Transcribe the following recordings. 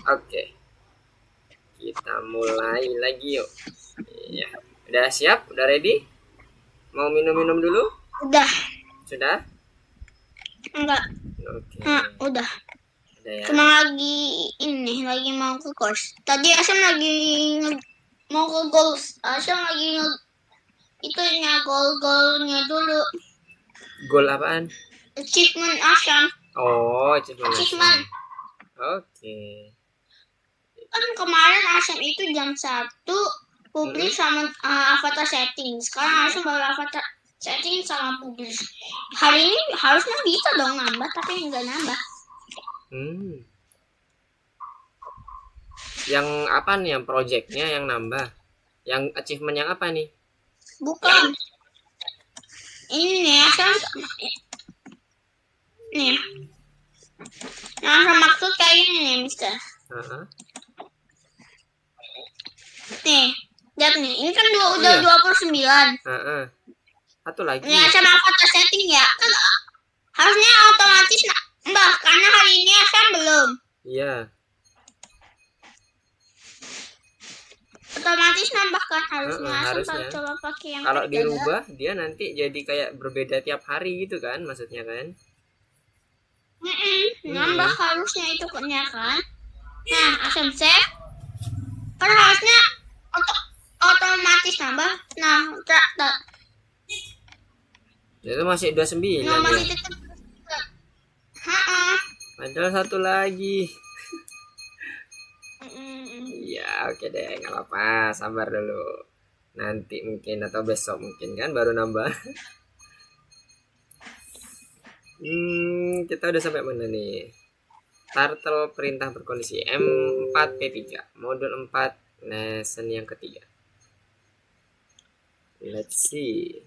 Oke, kita mulai lagi yuk. Iya. Udah siap? Udah ready? Mau minum-minum dulu? Udah. Sudah? Enggak. Oke. Udah. Udah ya. Cuma lagi mau ke course. Tadi Asam lagi mau ke goals. Asam lagi itunya goal-goalnya dulu. Goal apaan? Achievement Asam. Oh, achievement. Oke. Kan kemarin Asam itu jam 1 publish sama avatar setting. Sekarang Asam baru avatar setting sama publish. Hari ini harusnya bisa dong nambah, tapi enggak nambah. Yang apa nih, yang projectnya yang nambah? Yang achievement yang apa nih? Bukan. Ini nih Asam. Nih. Yang maksud kayak ini nih, Mister. Nih, lihat nih. Ini kan udah 29. Satu lagi. Ini Asam avatar setting ya. Kan harusnya otomatis nambah karena hari ini Asam belum. Iya. Otomatis nambah kan harusnya. Harusnya. Coba pakai yang kalau dirubah dia nanti jadi kayak berbeda tiap hari gitu kan, maksudnya kan? Nambah harusnya itu kan. Nah, Asam save. Kan harusnya otomatis nambah. Nah, itu masih 29 nah, masih ya? tetap. Padahal satu lagi. Ya oke deh, nggak apa-apa, sabar dulu. Nanti mungkin atau besok mungkin kan baru nambah. Kita udah sampai mana nih? Turtle perintah berkondisi M4P3 modul 4 lesson yang ketiga. Let's see.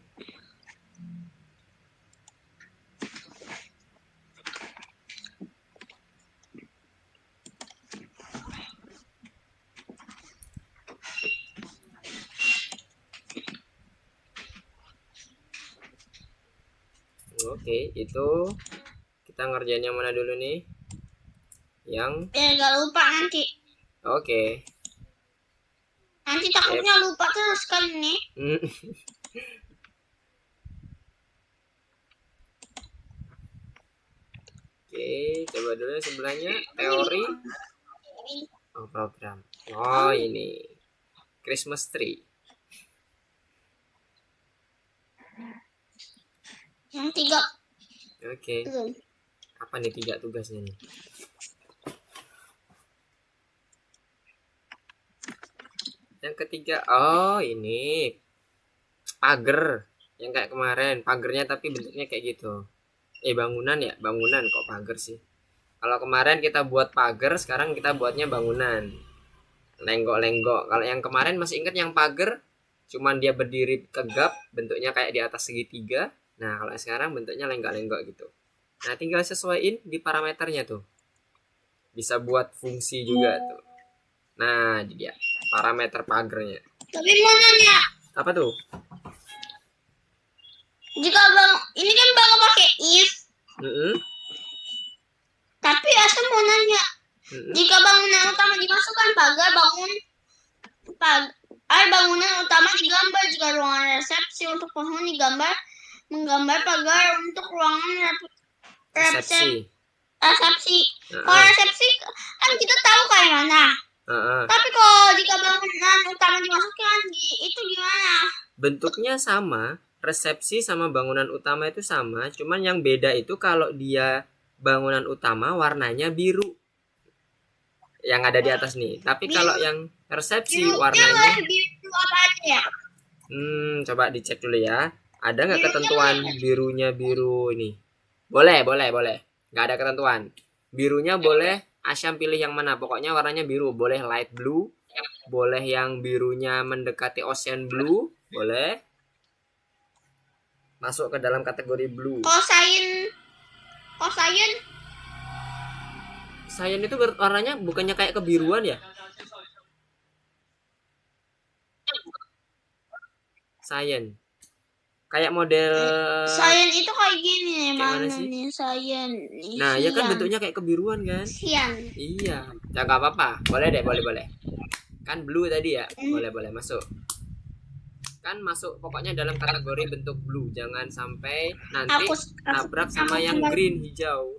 Oke, itu kita ngerjain yang mana dulu nih? Yang Gak lupa nanti. Oke. Nanti takutnya lupa terus kan nih. Oke, coba dulu sebelahnya teori. Oh, program. Oh, ini Christmas tree. Yang 3. Oke. Apa nih 3 tugasnya nih? Yang ketiga, oh ini pagar yang kayak kemarin, pagernya tapi bentuknya kayak gitu. Bangunan ya, bangunan kok pagar sih. Kalau kemarin kita buat pagar, sekarang kita buatnya bangunan. Lenggok-lenggok. Kalau yang kemarin masih ingat yang pagar, cuman dia berdiri tegap, bentuknya kayak di atas segitiga. Nah, kalau sekarang bentuknya lenggok-lenggok gitu. Nah, tinggal sesuaiin di parameternya tuh. Bisa buat fungsi juga tuh. Nah, jadi dia parameter pagernya. Tapi mau nanya. Apa tuh? Jika ini kan bang pakai if. Tapi Asam mau nanya. Jika bangunan utama dimasukkan pagar bangunan utama digambar. Jika ruangan resepsi untuk penghuni menggambar pagar untuk ruangan resepsi. Kalau resepsi kan kita tahu kayak mana. Tapi kalau jika bangunan utama dimasukkan itu gimana? Bentuknya sama, resepsi sama bangunan utama itu sama, cuman yang beda itu kalau dia bangunan utama warnanya biru. Yang ada di atas nih. Tapi kalau yang resepsi warnanya biru apa aja ya? Coba dicek dulu ya. Ada nggak ketentuan birunya biru ini? Boleh. Nggak ada ketentuan. Birunya boleh Asyam pilih yang mana. Pokoknya warnanya biru. Boleh light blue. Boleh yang birunya mendekati ocean blue. Boleh. Masuk ke dalam kategori blue. Cyan itu warnanya bukannya kayak kebiruan ya? Cyan. Kayak model Cyan itu kayak gini, kayak mana mana sih? nih cyan? Nah, ya kan Cyan. bentuknya kayak kebiruan kan? Cyan. Iya. Ya nggak apa-apa. Boleh deh, boleh. Kan blue tadi ya? Boleh masuk. Kan masuk pokoknya dalam kategori bentuk blue. Jangan sampai nanti nabrak sama yang green, hijau.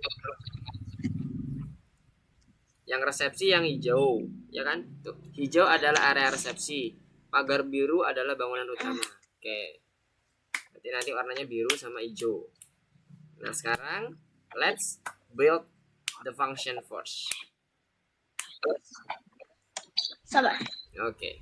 Yang resepsi yang hijau, ya kan? Tuh, hijau adalah area resepsi. Pagar biru adalah bangunan utama. Oke. Berarti nanti warnanya biru sama hijau. Nah, sekarang let's build the function first. Sabar. Oke.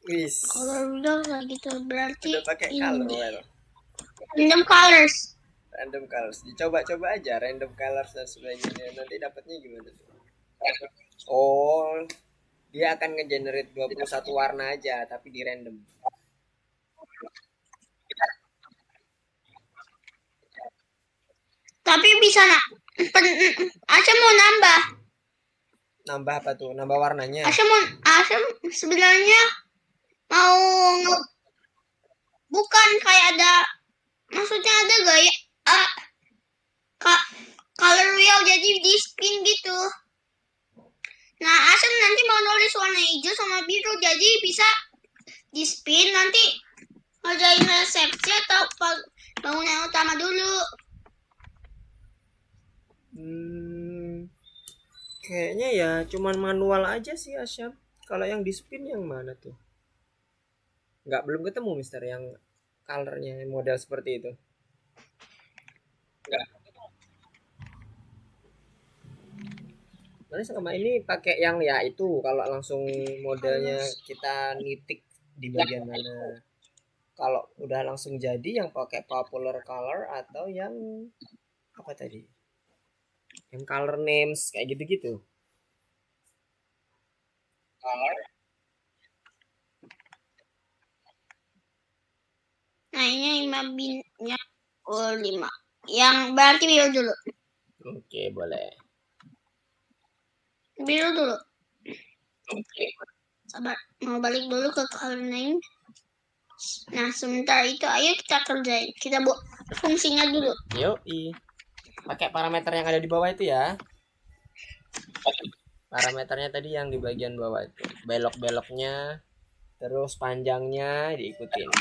Wis. Kalau udah kayak gitu berarti Udah pakai ini color. random colors. Random colors. Dicoba-coba aja random colors dan sebagainya. Nanti dapatnya gimana tuh? Oh, dia akan ngegenerate 21 warna aja tapi di random. Tapi bisa nak. Asam mau nambah. Nambah apa tuh? Nambah warnanya. Asam sebenarnya mau bukan kayak ada, maksudnya ada gaya color wheel jadi di spin gitu. Nah, Asam nanti mau nulis warna hijau sama biru jadi bisa di spin nanti ngerjain resepsi atau bangunan utama dulu. Kayaknya ya cuman manual aja sih Asyam. Kalau yang di spin yang mana tuh? Belum ketemu Mister yang colornya model seperti itu. Enggak. Mana selama ini pakai yang ya itu kalau langsung modelnya kita nitik di bagian mana. Kalau udah langsung jadi yang pakai popular color atau yang apa tadi? Yang color names kayak gitu-gitu. Color. Nah, ini 5 binnya. Oh, 5. Yang berarti biru dulu. Oke, boleh. Biru dulu. Oke. Sabar, mau balik dulu ke color name. Nah, sebentar itu ayo kita kerjain. Kita buat fungsinya dulu. Yoi. Pakai parameter yang ada di bawah itu ya. Parameternya tadi yang di bagian bawah itu. Belok-beloknya, terus panjangnya diikutin.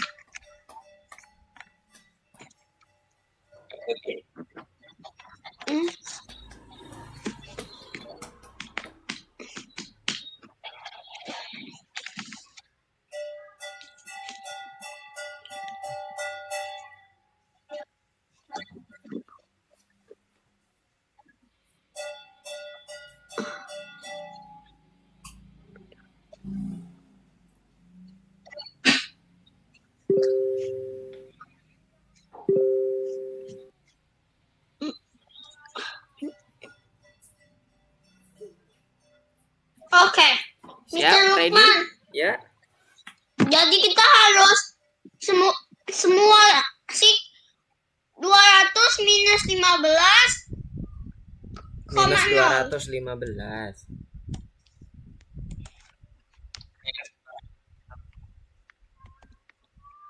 Oke. Siap, Mr. ready? Lukman. Ya. Jadi kita harus semua sih 200 minus 15 Minus 0. 215.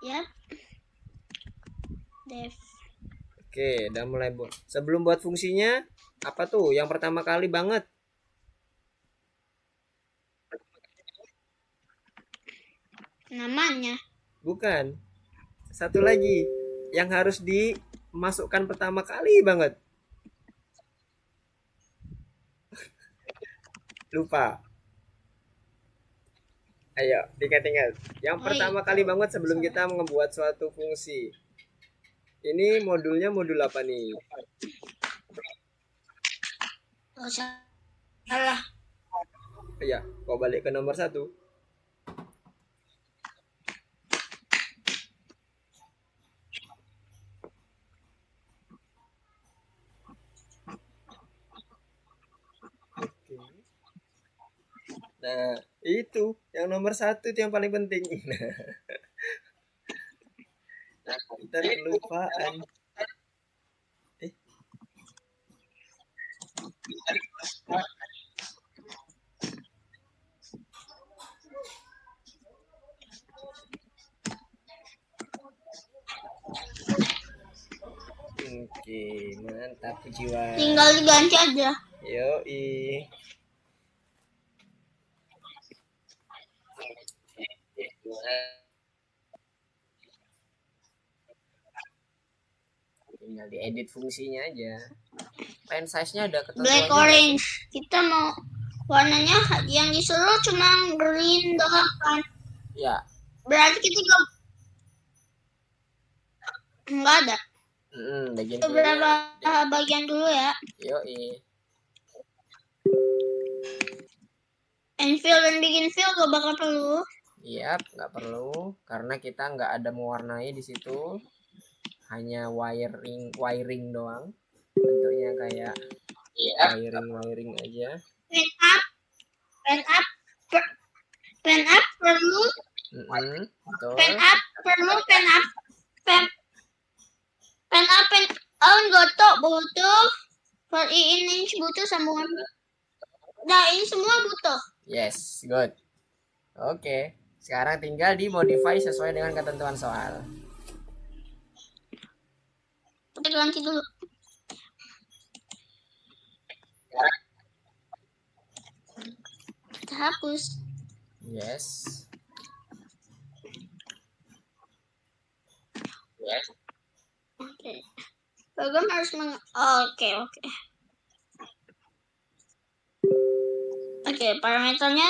Ya. Def. Oke, udah mulai buat. Sebelum buat fungsinya, apa tuh yang pertama kali banget? Namanya. Bukan. Satu lagi yang harus dimasukkan pertama kali banget. Lupa. Ayo, diingat-ingat. Yang pertama kali banget sebelum kita membuat suatu fungsi. Ini modulnya modul apa nih? Gak salah. Iya, kau balik ke nomor 1. Oke. Nah, itu yang nomor satu itu yang paling penting. Ntar kelupaan. Eh, oke, mantap jiwa. Tinggal diganti aja. Yoi. Tinggal diedit fungsinya aja. Pen size-nya ada ketentuan Black juga orange. sih. Kita mau warnanya yang disuruh cuma green doang kan. Ya. Berarti kita nggak ada. Bagian Beberapa kirinya. bagian dulu ya. Yoi. Infill dan bikin fill gak bakal perlu. Iya, nggak perlu karena kita nggak ada mewarnai di situ. Hanya wiring doang. Bentuknya kayak wiring aja. Pen up, pen up perlu. Betul. Pen up perlu, pen up, pen butuh. For ini butuh sambungan. Nah ini semua butuh. Yes, good. Oke, sekarang tinggal dimodify sesuai dengan ketentuan soal. Kita ganti dulu. Kita hapus. Yes. Oke. Program harus Oke. Oke, parameternya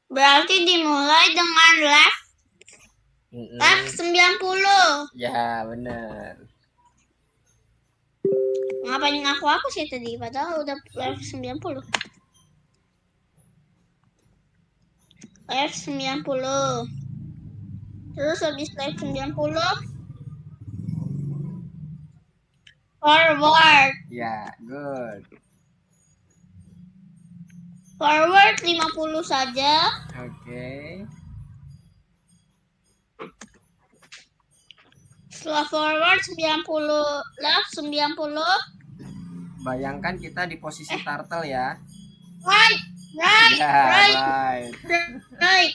berarti dimulai dengan left 90. Ya, benar. Ngapain aku sih tadi padahal udah left 90. Left 90. Terus habis left 90 forward. Ya, good. Forward 50 saja. Oke. Setelah forward 90, left 90. Bayangkan kita di posisi turtle ya. Right. Ya, right.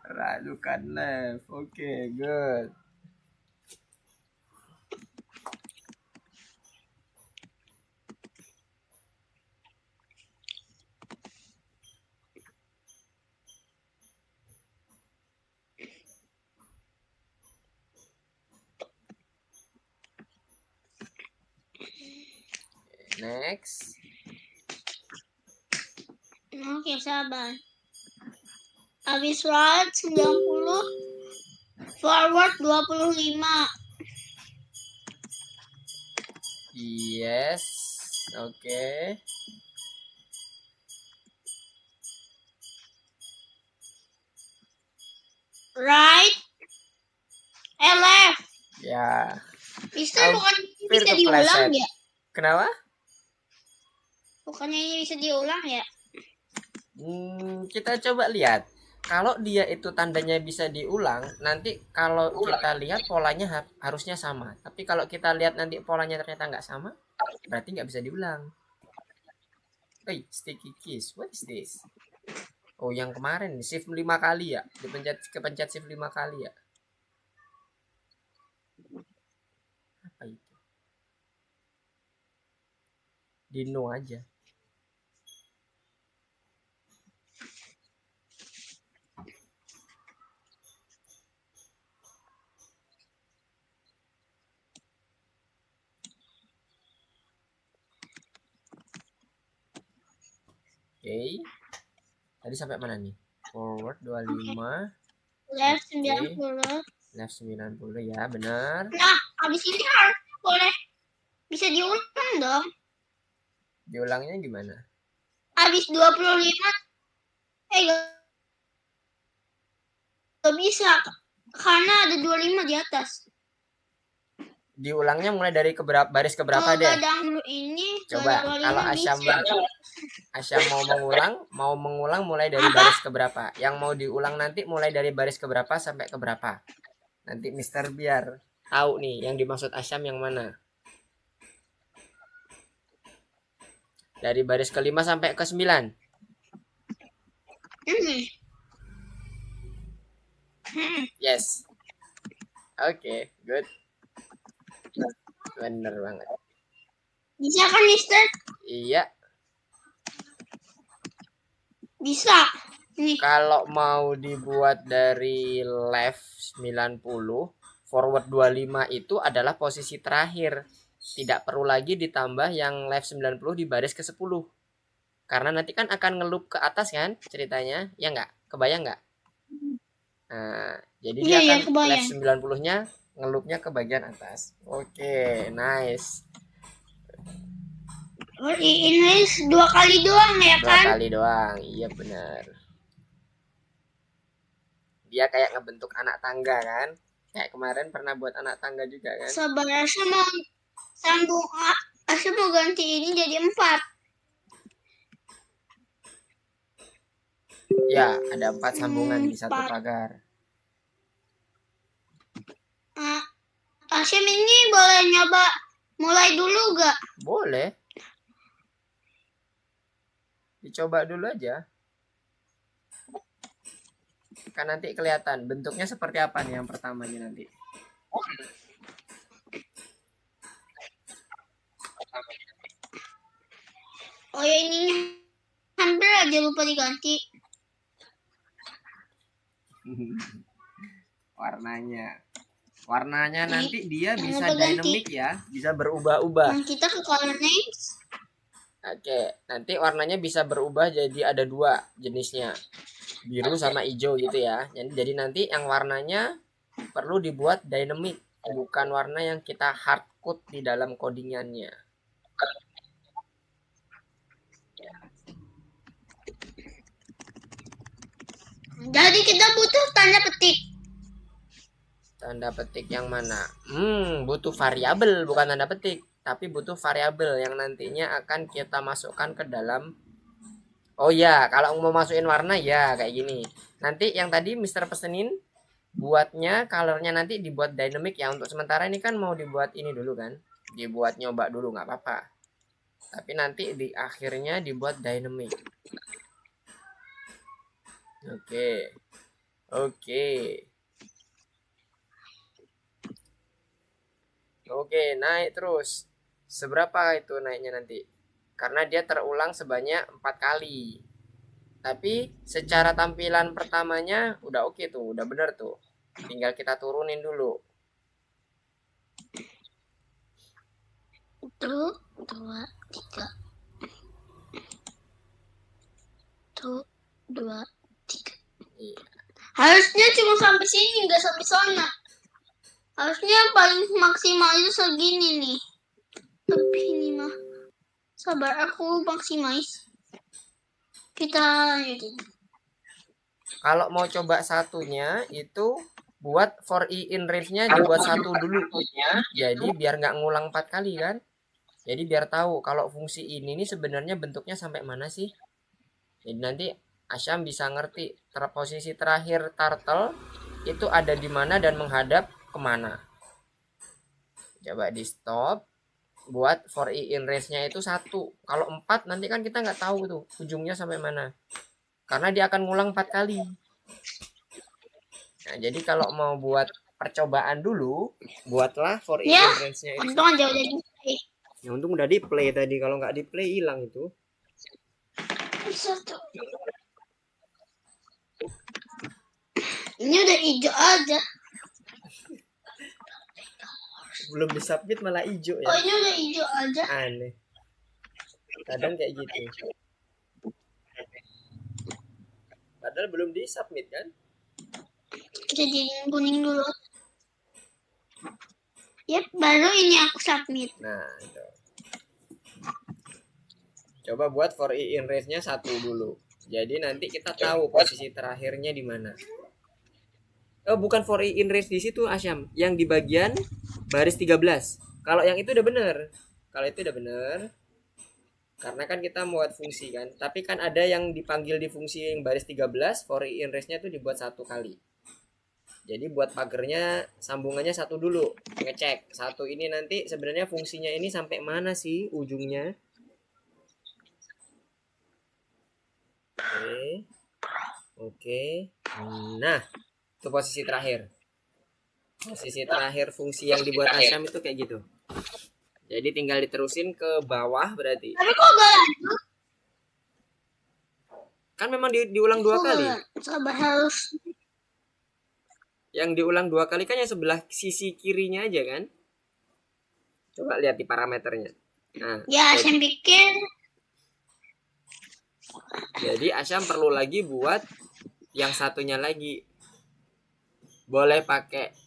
Right, bukan left. Oke, good. Next. Oke, sabar. Habis right 90, forward 25. Yes. Oke. Right. Left. Ya. Bisa bukan Hampir bisa diulang kepleset. ya? Kenapa? Bukannya ini bisa diulang ya? Kita coba lihat. Kalau dia itu tandanya bisa diulang, nanti kalau kita lihat polanya harusnya sama. Tapi kalau kita lihat nanti polanya ternyata nggak sama, berarti nggak bisa diulang. Hey, sticky keys, what is this? Oh, yang kemarin shift 5 kali ya, kepencet shift 5 kali ya. Apa itu? Dino aja. Oke. Tadi sampai mana nih? Forward 25. Left 90. Left 90 ya, benar. Nah, habis ini harus boleh bisa diulang dong. Diulangnya gimana? Habis 25 gak bisa karena ada 25 di atas. Diulangnya mulai dari baris keberapa deh? Ini coba kalau Asyam mau mengulang mulai dari baris keberapa? Yang mau diulang nanti mulai dari baris keberapa sampai keberapa? Nanti Mister biar tahu nih yang dimaksud Asyam yang mana. Dari baris ke-5 sampai ke-9. Yes. Oke, good. Bener banget. Bisa kan, Mister? Iya. Bisa. Nih. Kalau mau dibuat dari left 90, forward 25 itu adalah posisi terakhir. Tidak perlu lagi ditambah yang left 90 di baris ke-10. Karena nanti kan akan ngelup ke atas kan ceritanya. Ya nggak? Kebayang nggak? Nah, jadi dia akan left 90-nya ngelupnya ke bagian atas. Oke, nice. Ini 2 kali doang ya kan? 2 kali doang, iya benar. Dia kayak ngebentuk anak tangga kan? Kayak kemarin pernah buat anak tangga juga kan? Sebenarnya mau sambung, Asya mau ganti ini jadi 4. Ya, ada 4 sambungan di satu pagar. Asyam ini boleh nyoba mulai dulu gak? Boleh. Dicoba dulu aja. Kan nanti kelihatan bentuknya seperti apa nih yang pertamanya nanti. Oh ya, ininya hampir aja lupa diganti. Warnanya nanti dia bisa dynamic ya, bisa berubah-ubah. Kita ke color names. Oke, nanti warnanya bisa berubah jadi ada 2 jenisnya, biru sama hijau gitu ya. Jadi nanti yang warnanya perlu dibuat dynamic, bukan warna yang kita hardcode di dalam codingannya. Jadi kita butuh tanda petik. Tanda petik yang mana? Butuh variabel, bukan tanda petik, tapi butuh variabel yang nantinya akan kita masukkan ke dalam. Oh ya, kalau mau masukin warna ya kayak gini. Nanti yang tadi Mister pesenin buatnya colornya nanti dibuat dynamic ya. Untuk sementara ini kan mau dibuat ini dulu kan, dibuat nyoba dulu nggak apa-apa. Tapi nanti di akhirnya dibuat dynamic. Oke, naik terus. Seberapa itu naiknya nanti? Karena dia terulang sebanyak 4 kali. Tapi secara tampilan pertamanya udah oke tuh, udah bener tuh. Tinggal kita turunin dulu. 1, 2, 3. 1, 2, 3. Iya. Harusnya cuma sampai sini, nggak sampai sana. Harusnya paling maksimal itu segini nih. Tapi ini mah. Sabar, aku maksimalis. Kita jadi. Kalau mau coba satunya itu buat for i in range-nya dibuat 1 dulu. Jadi biar nggak ngulang 4 kali kan. Jadi biar tahu kalau fungsi ini nih sebenarnya bentuknya sampai mana sih. Jadi nanti Asyam bisa ngerti posisi terakhir turtle itu ada di mana dan menghadap kemana. Coba di stop. Buat for i in range-nya itu 1. Kalau 4 nanti kan kita nggak tahu tuh ujungnya sampai mana. Karena dia akan ngulang 4 kali. Nah, jadi kalau mau buat percobaan dulu, buatlah for i in range-nya itu. Untung aja udah di-play. Ya untung udah di-play tadi. Kalau nggak di-play hilang itu. Ini udah hijau aja. Belum disubmit malah hijau ya. Oh, ini udah hijau aja. Aneh. Kadang kayak gitu. Padahal belum disubmit kan? Kita jadiin kuning dulu. Yap, baru ini aku submit. Nah, itu. Coba buat for i in range-nya 1 dulu. Jadi nanti kita tahu posisi terakhirnya di mana. Oh, bukan for in range di situ Asyam. Yang di bagian baris 13. Kalau yang itu udah bener. Kalau itu udah bener. Karena kan kita buat fungsi kan. Tapi kan ada yang dipanggil di fungsi yang baris 13, for in range-nya itu dibuat satu kali. Jadi buat pagernya sambungannya satu dulu. Ngecek. Satu ini nanti sebenarnya fungsinya ini sampai mana sih ujungnya. Oke. Oke. Nah, itu posisi terakhir. Posisi terakhir fungsi yang dibuat Asyam itu kayak gitu. Jadi tinggal diterusin ke bawah berarti. Tapi kok gak lanjut? Kan memang diulang dua Kok kali. Sabar harus. Yang diulang dua kali kan yang sebelah sisi kirinya aja kan. Coba lihat di parameternya. Nah, Ya, saya pikir. Jadi Asyam perlu lagi buat yang satunya lagi. Boleh pakai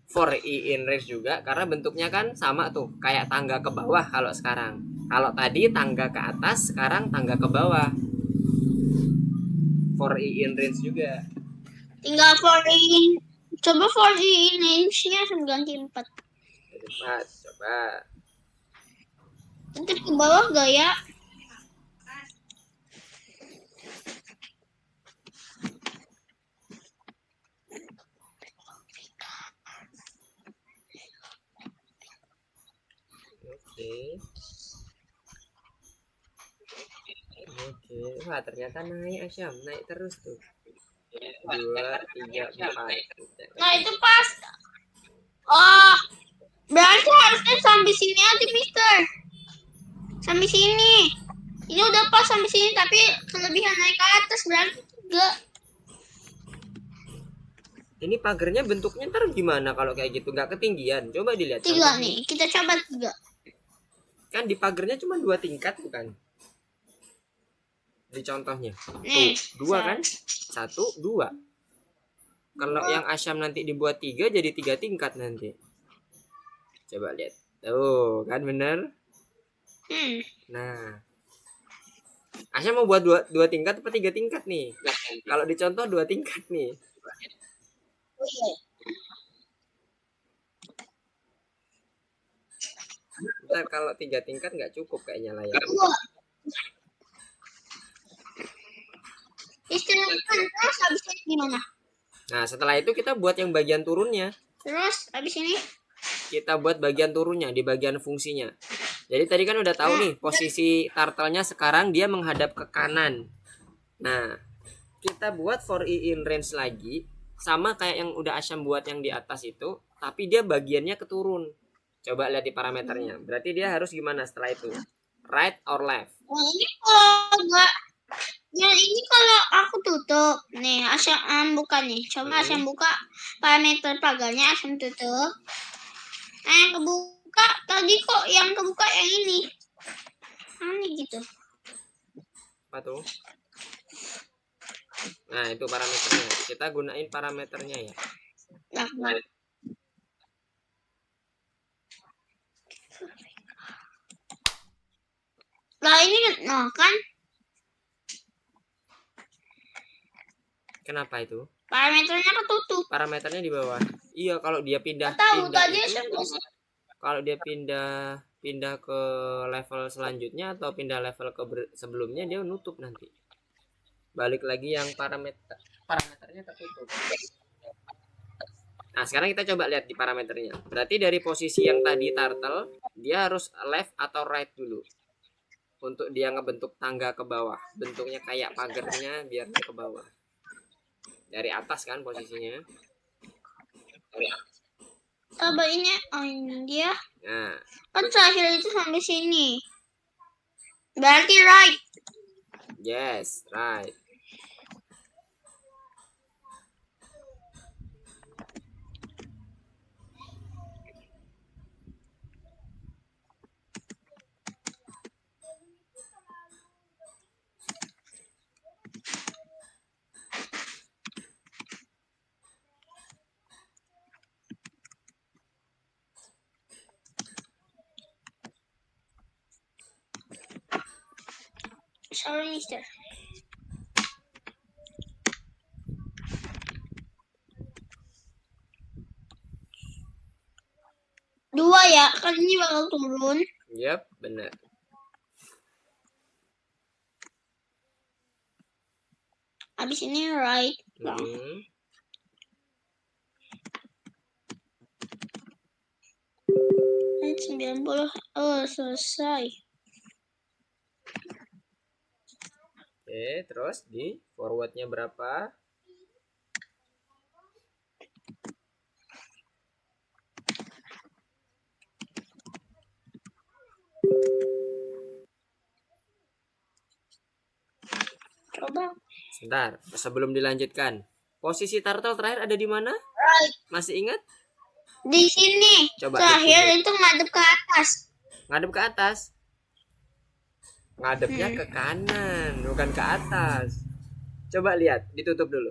for i in range juga karena bentuknya kan sama tuh, kayak tangga ke bawah kalau sekarang. Kalau tadi tangga ke atas, sekarang tangga ke bawah. For i in range juga. Tinggal for in. Coba for in range-nya 94. Cepat, coba. Nanti ke bawah gak ya? Oke. Oke. Wah, ternyata naik Asyam, naik terus tuh. 2, 3, 4. Nah, itu pas. Oh, berarti harusnya sampai sini aja, Mister. Sampai sini. Ini udah pas sampai sini, tapi kelebihan naik ke atas berarti 3. Ini pagernya bentuknya ntar gimana kalau kayak gitu? Nggak ketinggian. Coba dilihat. 3 nih. Kita coba 3. Kan di pagernya cuma 2 tingkat bukan? Di contohnya. Nih. Tuh, 2 kan? 1, 2. Kalau yang Asyam nanti dibuat 3 jadi 3 tingkat nanti. Coba lihat. Tuh, kan bener? Nah. Asyam mau buat 2 tingkat apa 3 tingkat nih? Kalau dicontoh 2 tingkat nih. Ntar kalau 3 tingkat nggak cukup kayaknya layar. Istilahkan terus habis ini gimana? Nah, setelah itu kita buat yang bagian turunnya. Terus habis ini Kita buat bagian turunnya di bagian fungsinya. Jadi tadi kan udah tahu nih posisi turtle-nya sekarang dia menghadap ke kanan. Nah, kita buat for i in range lagi sama kayak yang udah Asyam buat yang di atas itu, tapi dia bagiannya keturun. Coba lihat di parameternya. Berarti dia harus gimana setelah itu? Right or left? ini kalau enggak, ya ini kalau aku tutup nih, Asyam buka nih. Coba Asyam buka parameter pagarnya, Asyam tutup. Nah, yang kebuka tadi kok yang kebuka yang ini. Aneh gitu. Apa tuh? Nah, itu parameternya. Kita gunain parameternya ya. Nah, ini nah kan Kenapa itu? parameternya ketutup. Parameternya di bawah. Iya, kalau dia pindah Tahu pindah tadi itu, kalau dia pindah ke level selanjutnya atau pindah level ke sebelumnya dia nutup nanti. Balik lagi yang parameternya tertutup. Nah, sekarang kita coba lihat di parameternya. Berarti dari posisi yang tadi turtle, dia harus left atau right dulu. Untuk dia ngebentuk tangga ke bawah. Bentuknya kayak pagernya biar dia ke bawah. Dari atas kan posisinya. Coba ini, oh ini dia. Nah, Kan terakhir itu sampai sini. Berarti right. yes, right. Sorry, Mister. ya, kan ini bakal turun. Yap, benar. Habis ini right. Hmm. Right 90. Oh, selesai. Oke, terus di forwardnya berapa? Coba. Sebentar, sebelum dilanjutkan. Posisi turtle terakhir ada di mana? Right. Masih ingat? Di sini. Coba Terakhir itu ngadep ke atas. Ngadep ke atas. Ngadepnya ke kanan, bukan ke atas. Coba lihat, ditutup dulu.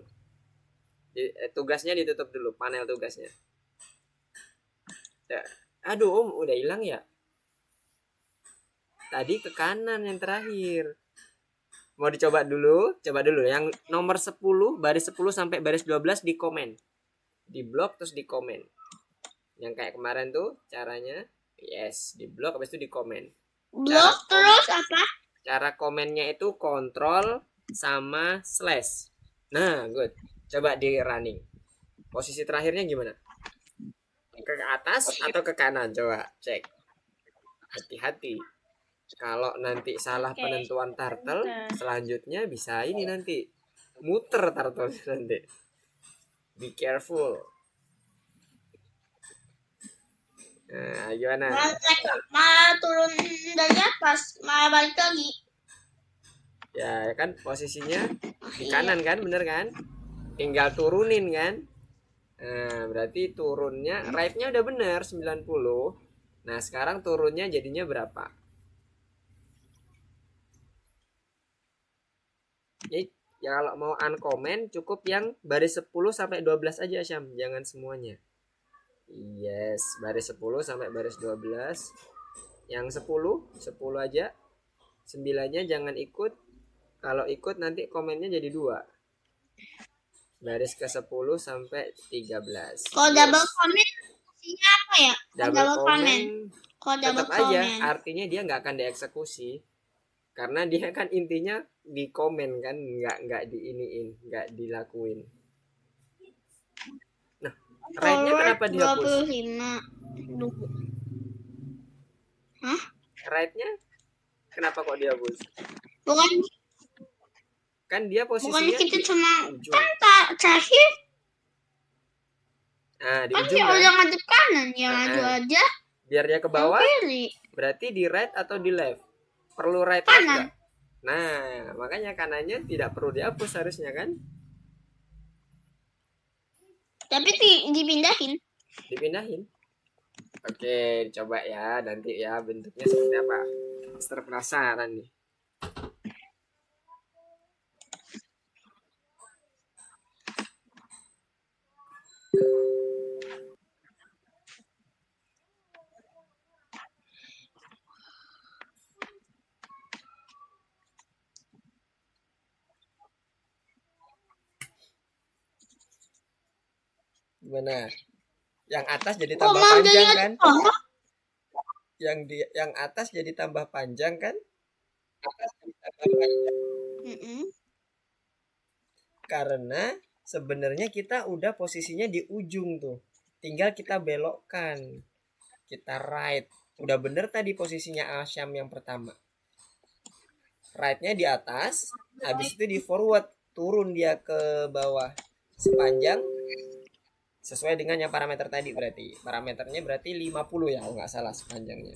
Tugasnya ditutup dulu, panel tugasnya. Ya. Aduh, udah hilang ya? Tadi ke kanan yang terakhir. Mau dicoba dulu? Coba dulu. Yang nomor 10, baris 10 sampai baris 12 di komen. Di blok terus di komen. Yang kayak kemarin tuh caranya. Yes, di blok habis itu di komen. Blok terus apa? Cara komennya itu kontrol sama slash. Nah, good. Coba di running. Posisi terakhirnya gimana? Ke atas atau ke kanan? Coba cek. Hati-hati. Kalau nanti salah penentuan turtle, selanjutnya bisa ini nanti muter turtle nanti. Be careful. Nah, gimana? Malah turun dari atas, malah balik lagi. Ya kan posisinya di kanan kan, bener kan? Tinggal turunin kan? Nah, berarti turunnya right-nya udah bener 90. Nah, sekarang turunnya jadinya berapa? Ya kalau mau uncomment cukup yang baris 10 sampai 12 aja, Syam, jangan semuanya. Yes, baris 10 sampai baris 12. Yang 10 aja. 9-nya jangan ikut. Kalau ikut nanti komennya jadi 2. Baris ke 10 sampai 13. Kalau double comment fungsinya apa ya? Double comment tetap aja, artinya dia nggak akan dieksekusi. Karena dia kan intinya di komen kan, nggak diiniin, nggak dilakuin. Nah, right-nya kenapa dihapus? 25. Hah? Right-nya kenapa kok dihapus? Bukan. Kan dia posisinya. Bukan kita cuma kan terakhir. Nah, di kan ujung kan. Udah ngadep kanan, ya maju aja. Biar dia ke bawah. Berarti di right atau di left? Perlu right kanan. Nah, makanya kanannya tidak perlu dihapus harusnya kan? Tapi dipindahin. Dipindahin. Oke, coba ya nanti ya bentuknya seperti apa. Master penasaran nih. Gimana? Yang atas jadi tambah panjang kan? Yang atas jadi tambah panjang kan? Karena sebenarnya kita udah posisinya di ujung tuh. Tinggal kita belokkan. Kita right. Udah bener tadi posisinya Asyam yang pertama. Right-nya di atas, habis itu di forward, turun dia ke bawah sepanjang sesuai dengan yang parameter tadi berarti. Parameternya berarti 50 ya, nggak salah sepanjangnya.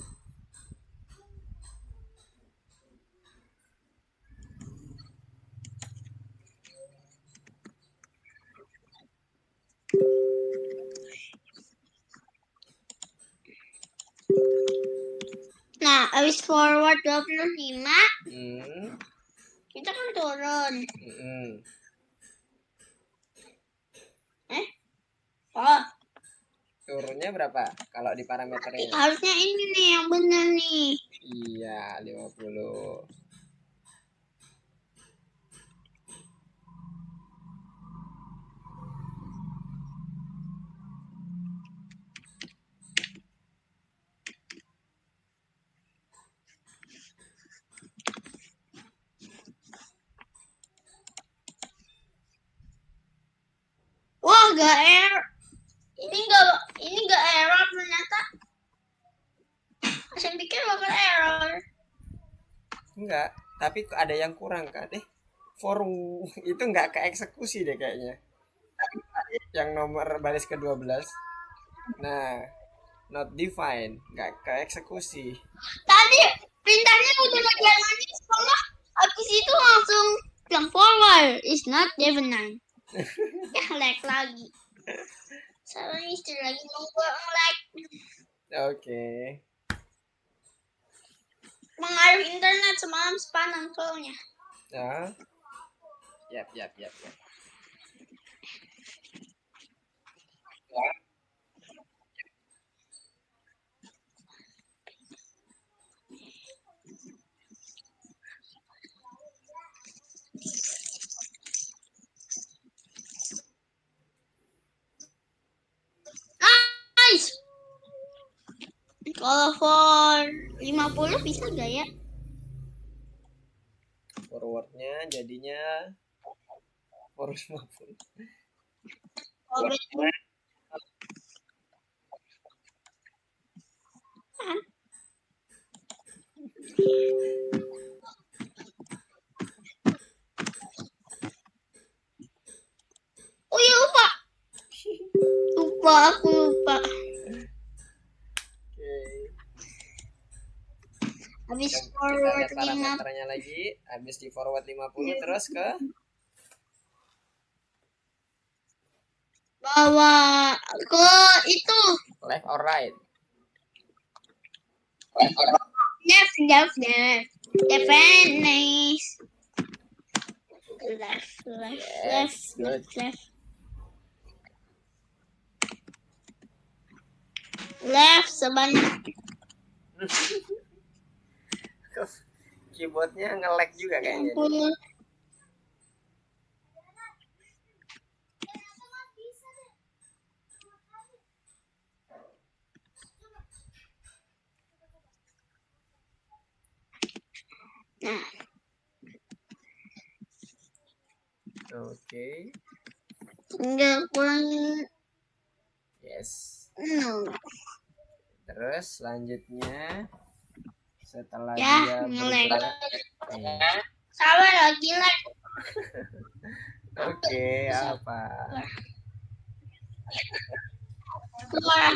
Nah, habis forward 25, kita kan turun. Oh. Turunnya berapa kalau di parameternya? Harusnya ini nih yang benar nih. Iya, 50. nggak ini nggak error ternyata. Saya pikir bakal error. Enggak, tapi ada yang kurang kan? Itu nggak keeksekusi deh kayaknya. Yang nomor baris ke-12. Nah, not defined, nggak keeksekusi. Tadi perintahnya udah ngejalanin sekolah, habis itu langsung bilang forward is not definite. Ya lag lagi. Salah istri lagi nunggu lag. Oke. Pengaruh internet semalam sepanang soalnya. Nah. Yap. Nice. Kalau for 50 bisa gak ya? Forwardnya jadinya forward 50. Oh, betul. Oh iya lupa. Aku lupa. Oke. Habis Kita forward lihat 5 parameternya lagi. Habis di forward 50 terus ke bawa ke itu left or right. left. Defend nice. Yes, good. Left sebanyak. Keyboardnya nge-lag juga kayaknya. Nah. Oke. Tinggal kurang. Yes. No. Terus selanjutnya setelah Ya, dia bergerak. bergerak. Sabar lagi lag. Oke, apa? Keluar.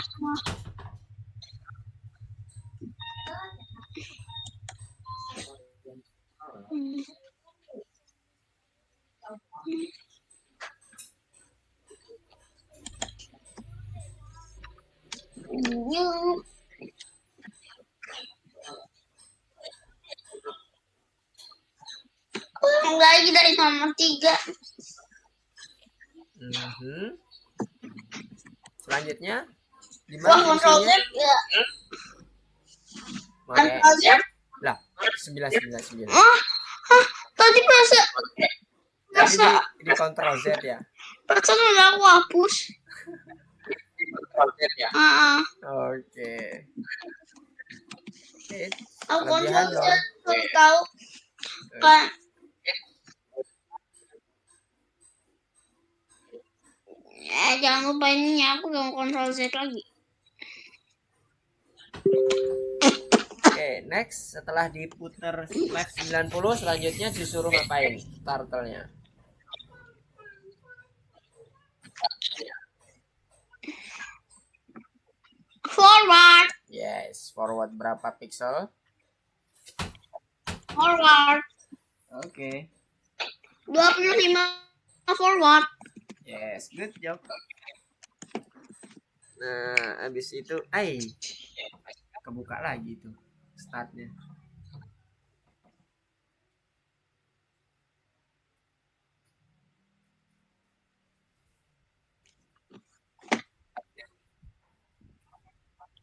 Kurang lagi dari nomor 3. Selanjutnya di Wah, mana Control Z fungsinya? ya. Oke. Control Z. Lah, 9. Tadi perasa di Control Z ya. perasaan udah aku hapus. Control Z ya. Oke. Aku Kelebihan Control Z loh. baru tahu kan. Ya, jangan lupa ini aku yang Control Z lagi. Oke, next setelah diputar left 90 selanjutnya disuruh ngapain turtle-nya? Forward. Yes, forward berapa pixel? Forward. Oke. 25 forward. Yes, good job. Nah, habis itu, kebuka lagi tuh startnya.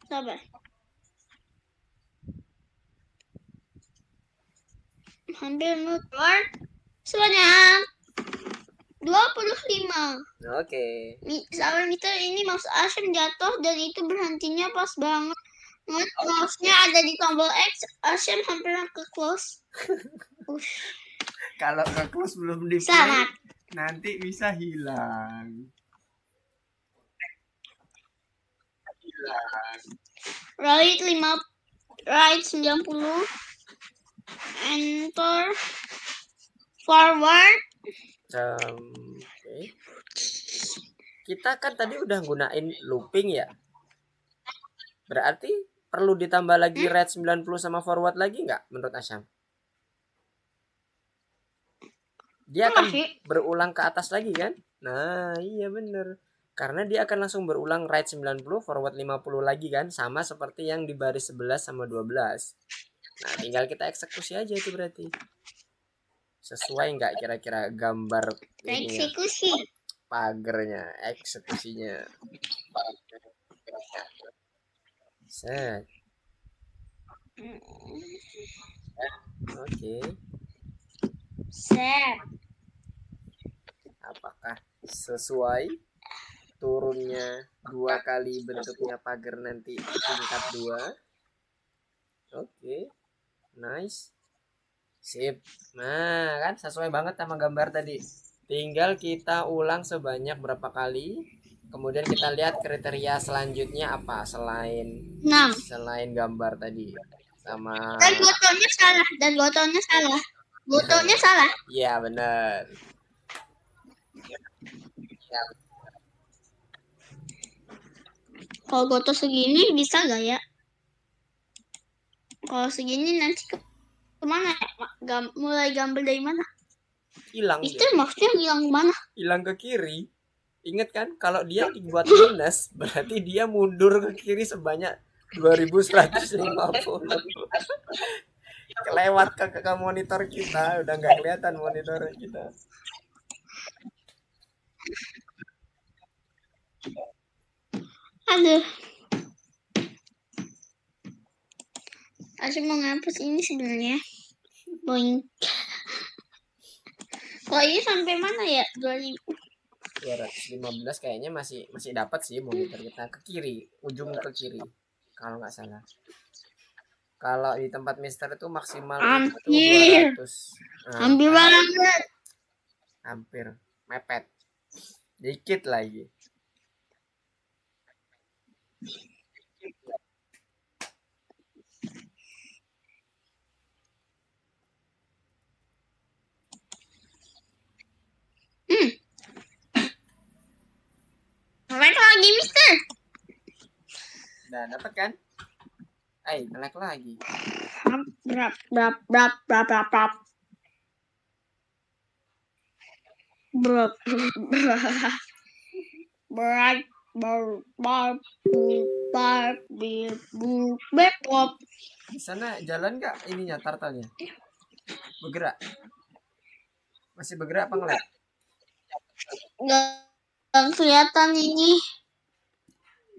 Sabar. Hampir nutur sebanyak 25. Oke. Sabar Mister, ini mouse Asyam jatuh dan itu berhentinya pas banget. Mouse-nya ada di tombol X, Asyam hampir ke close. Kalau ke close belum di Sangat. nanti bisa hilang. Right 90, enter, forward. Oke. Kita kan tadi udah gunain looping ya. Berarti perlu ditambah lagi right 90 sama forward lagi nggak menurut Asyam? Dia akan berulang ke atas lagi kan? Nah, iya bener. Karena dia akan langsung berulang right 90, forward 50 lagi kan? Sama seperti yang di baris 11 sama 12. Nah, tinggal kita eksekusi aja itu berarti. Sesuai nggak kira-kira gambar ini ya? Eksekusi. Pagernya, eksekusinya. Set. Oke. Set. Apakah sesuai turunnya 2 kali bentuknya pagar nanti tingkat 2? Oke. Nice. Sip. Nah, kan sesuai banget sama gambar tadi. Tinggal kita ulang sebanyak berapa kali. Kemudian kita lihat kriteria selanjutnya apa selain gambar tadi. Sama Dan fotonya salah. Fotonya salah. Iya, benar. Kalau foto segini bisa gak ya? Kalau segini nanti kemana ya? Mulai gambar dari mana? Hilang. Itu maksudnya hilang kemana? Hilang ke kiri. Ingat kan kalau dia dibuat minus berarti dia mundur ke kiri sebanyak 2150. Kelewat ke monitor kita, udah nggak kelihatan monitor kita. Aduh. Asyik mau ngapus ini sebenarnya. Boing. Kalau ini sampai mana ya? 215 kayaknya masih dapat sih monitor kita ke kiri, ujung ke kiri kalau nggak salah. Kalau di tempat Mister itu maksimal hampir. itu 200. Nah, hampir banget. Hampir mepet. Dikit lagi. Ngelek lagi, Mister. Nah, dapat kan? Ngelek lagi. Berap. Di sana jalan nggak ininya tartalnya? Bergerak? Masih bergerak apa ngelek? Nggak kelihatan ini.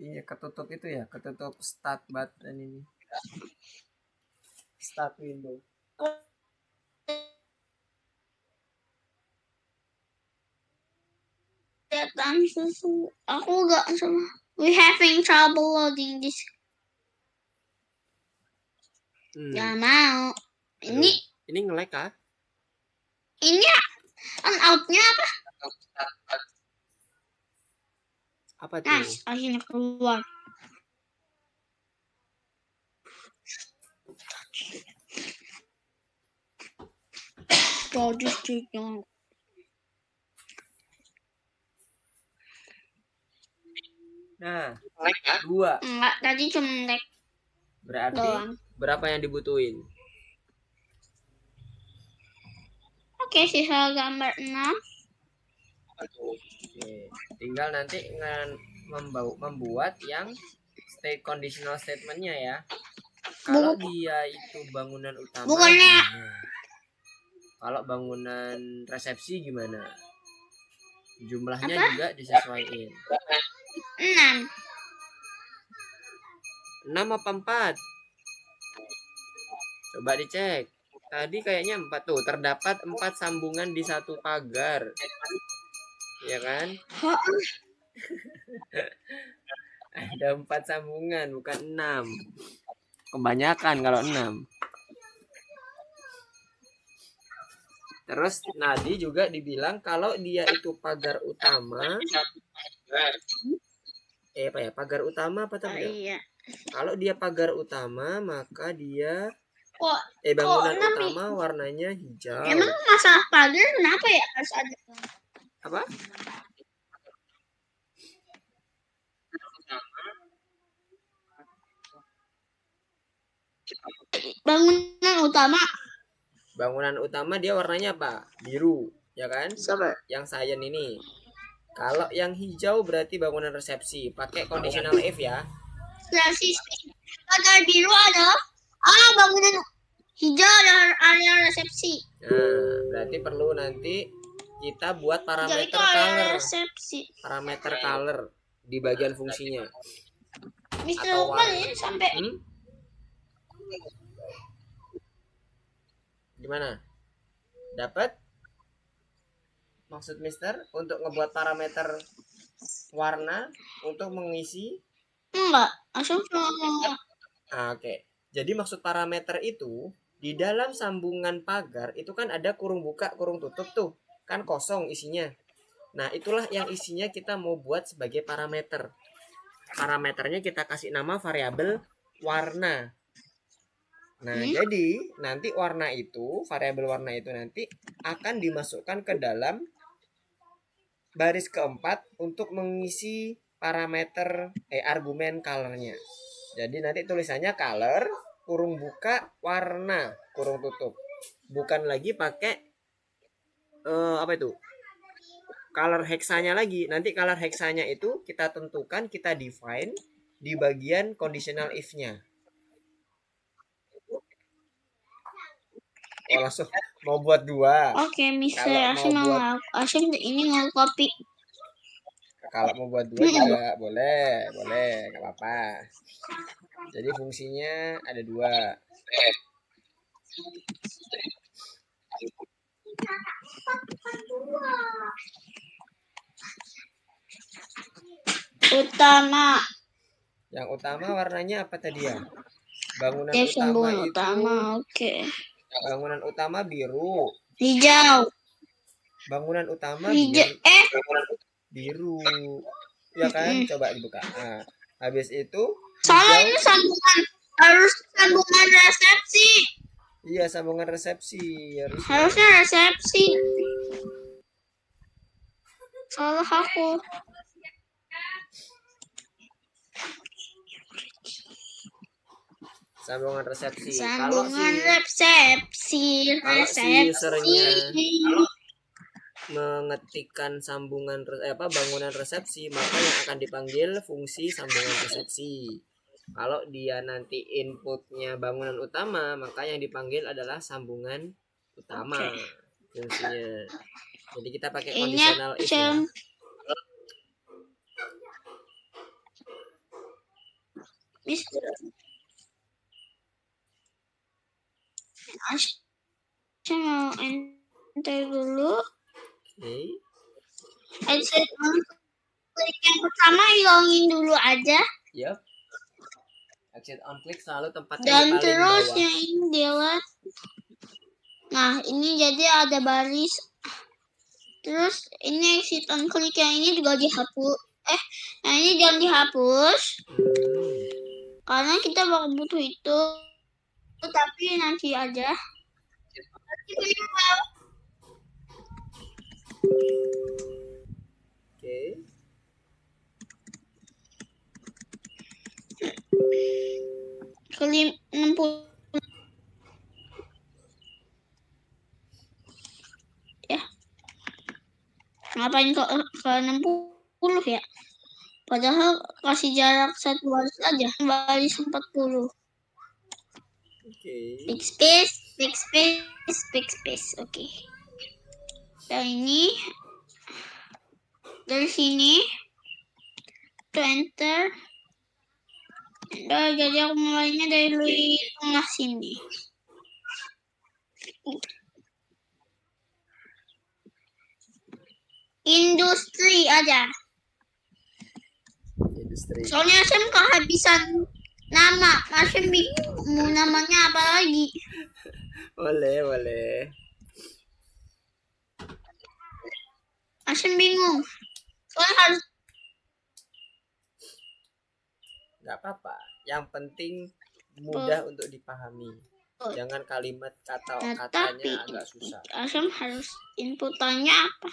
Iya, ketutup itu ya, ketutup start button ini. Start window. Kelihatan susu. Aku nggak sama. We having trouble loading this. Gak mau. Ini ngelek kah? Ini on outnya apa? Apa tuh? Nah, akhirnya keluar. Nah, 2. Enggak, tadi cuma lag. Berarti doang. Berapa yang dibutuhin? Oke, sisa gambar 6. Oke, tinggal nanti membuat yang conditional statementnya ya. Kalau dia itu bangunan utama gimana? Kalau bangunan resepsi gimana? Jumlahnya juga disesuaikan. 6. 6 apa 4? Coba dicek. Tadi kayaknya 4 tuh. Terdapat 4 sambungan di satu pagar. Iya kan? Ada 4 sambungan, bukan 6. Kebanyakan kalau 6. Terus Nadi juga dibilang kalau dia itu pagar utama, apa ya, pagar utama apa Oh, tadi? iya. Kalau dia pagar utama maka dia Kok bangunan kok utama warnanya hijau. emang masalah pagar kenapa ya harus ada? Apa? Bangunan utama. Bangunan utama dia warnanya apa? Biru, ya kan? Sabar. Yang sains ini. Kalau yang hijau berarti bangunan resepsi. Pakai conditional if ya. Resepsi. Pagar biru ada. Bangunan hijau ada area resepsi. Nah, berarti perlu nanti kita buat parameter color. Resepsi. Parameter color di bagian fungsinya. Mister Lukman ini sampai gimana? Dapat? Maksud Mister untuk ngebuat parameter warna untuk mengisi? Enggak, langsung Oke. Jadi maksud parameter itu di dalam sambungan pagar itu kan ada kurung buka, kurung tutup tuh. Kan kosong isinya. Nah, itulah yang isinya kita mau buat sebagai parameter. Parameternya kita kasih nama variabel warna. Nah, jadi nanti warna itu, variabel warna itu nanti akan dimasukkan ke dalam baris keempat untuk mengisi parameter argumen colornya. Jadi nanti tulisannya color kurung buka warna kurung tutup. Bukan lagi pakai apa itu? Color hexanya lagi. Nanti color hexanya itu kita tentukan, kita define di bagian conditional if-nya. Oh, langsung mau buat dua. Oke, Mister Asyim ini mau copy. Kalau mau buat dua juga boleh, nggak apa-apa. Jadi fungsinya ada dua. Utama. Yang utama warnanya apa tadi ya? Bangunan utama itu. Oke. Bangunan utama biru. Hijau. Bangunan utama biru. Ya kan? Coba dibuka. Nah, habis itu soalnya ini sambungan, harus sambungan resepsi. Iya, sambungan resepsi harusnya resepsi. Salah aku. Sambungan resepsi. Sambungan resepsi. Kalau si usernya mengetikkan sambungan bangunan resepsi, maka yang akan dipanggil fungsi sambungan resepsi. Kalau dia nanti inputnya bangunan utama, maka yang dipanggil adalah sambungan utama fungsinya. Jadi kita pakai conditional if ya. Saya mau enter dulu. Oke. Exit on click yang pertama hilangin dulu aja. Yep. Exit on click selalu tempatnya dan di paling terus bawah. yang ini delete. Nah, ini jadi ada baris. Terus ini exit on click yang ini juga dihapus. Yang ini jangan dihapus. Karena kita bakal butuh itu. Tapi nanti aja. Oke. Kelim 60 ya. Ngapain ke 60 ya? Padahal kasih jarak satu baris aja, baris 40. Big space. Oke. Dan ini dari sini to enter. Jadi aku mulainya dari tengah sini. Industri aja. Soalnya Asyim kehabisan nama. Asyim bingung mau namanya apa lagi. Boleh. Asyim bingung. Soalnya harus apa-apa. Yang penting mudah untuk dipahami. Jangan kalimat katanya tapi agak susah. Asyam harus inputannya apa?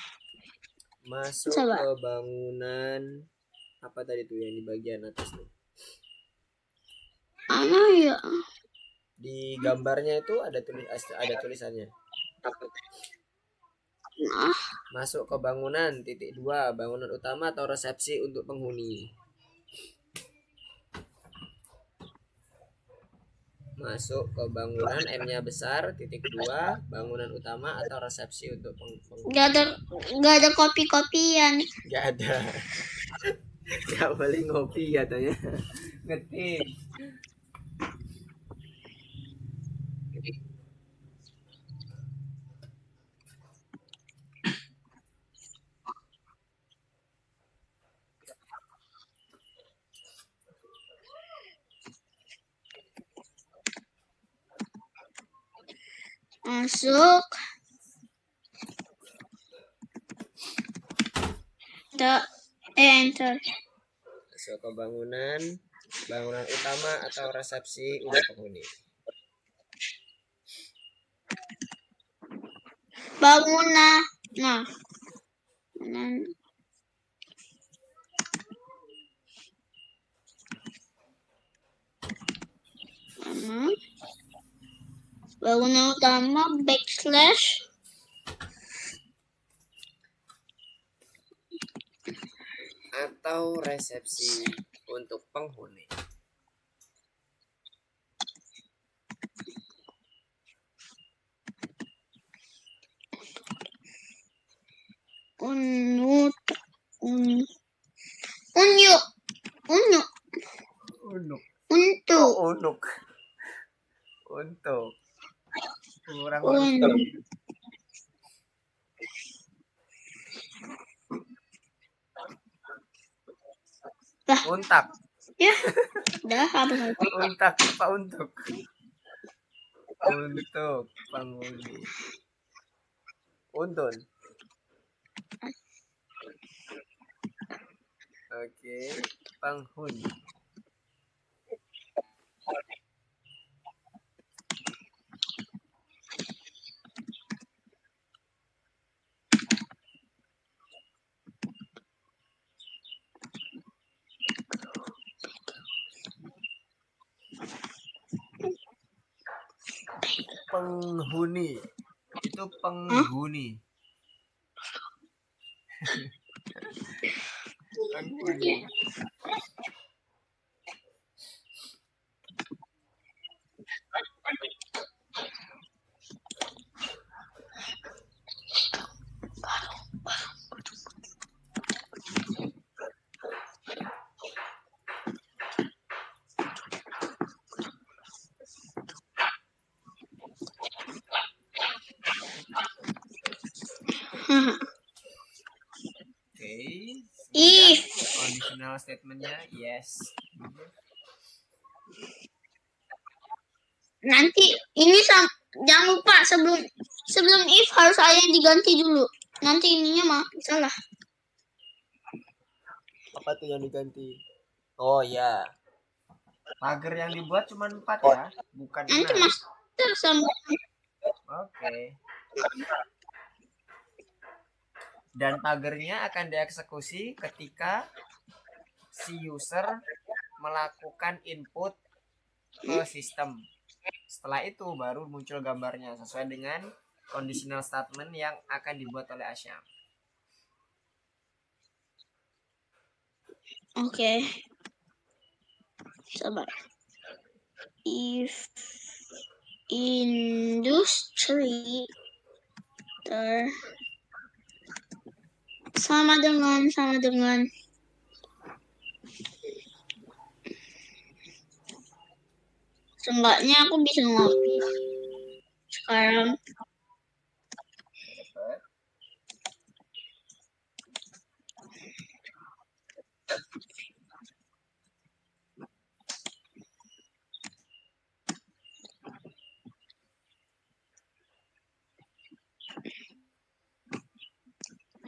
Masuk Coba. ke bangunan apa tadi tuh yang di bagian atas tuh? Mana ya? Di gambarnya itu ada tulisannya. Nah, Masuk ke bangunan titik 2, bangunan utama atau resepsi untuk penghuni. Masuk ke bangunan M-nya besar titik 2, bangunan utama atau resepsi untuk penghuni. Gak ada kopi-kopian. Gak ada. Gak boleh ngopi katanya. Ngetik. Masuk. Enter. Masuk ke bangunan utama atau resepsi untuk penghuni. Bangunan. Nah. Bangunan utama backslash atau resepsi untuk penghuni. Unyuk. Untuk. Kurang untak. Ya. Udah apa? Untak apa untuk? Untuk penghuni. Untun. Oke, penghuni. Penghuni. Itu penghuni. Penghuni. Oke. If. Conditional statementnya yes. Nanti ini jangan lupa sebelum if harus ada yang diganti dulu. Nanti ininya mah salah. Apa tuh yang diganti? Oh ya. Pagar yang dibuat cuma 4 ya, bukan 6. Nanti master sama. Oke. Dan pagernya akan dieksekusi ketika si user melakukan input ke sistem. Setelah itu baru muncul gambarnya sesuai dengan conditional statement yang akan dibuat oleh Asyam. Oke. Sabar. If industry sama dengan seenggaknya aku bisa ngopi sekarang.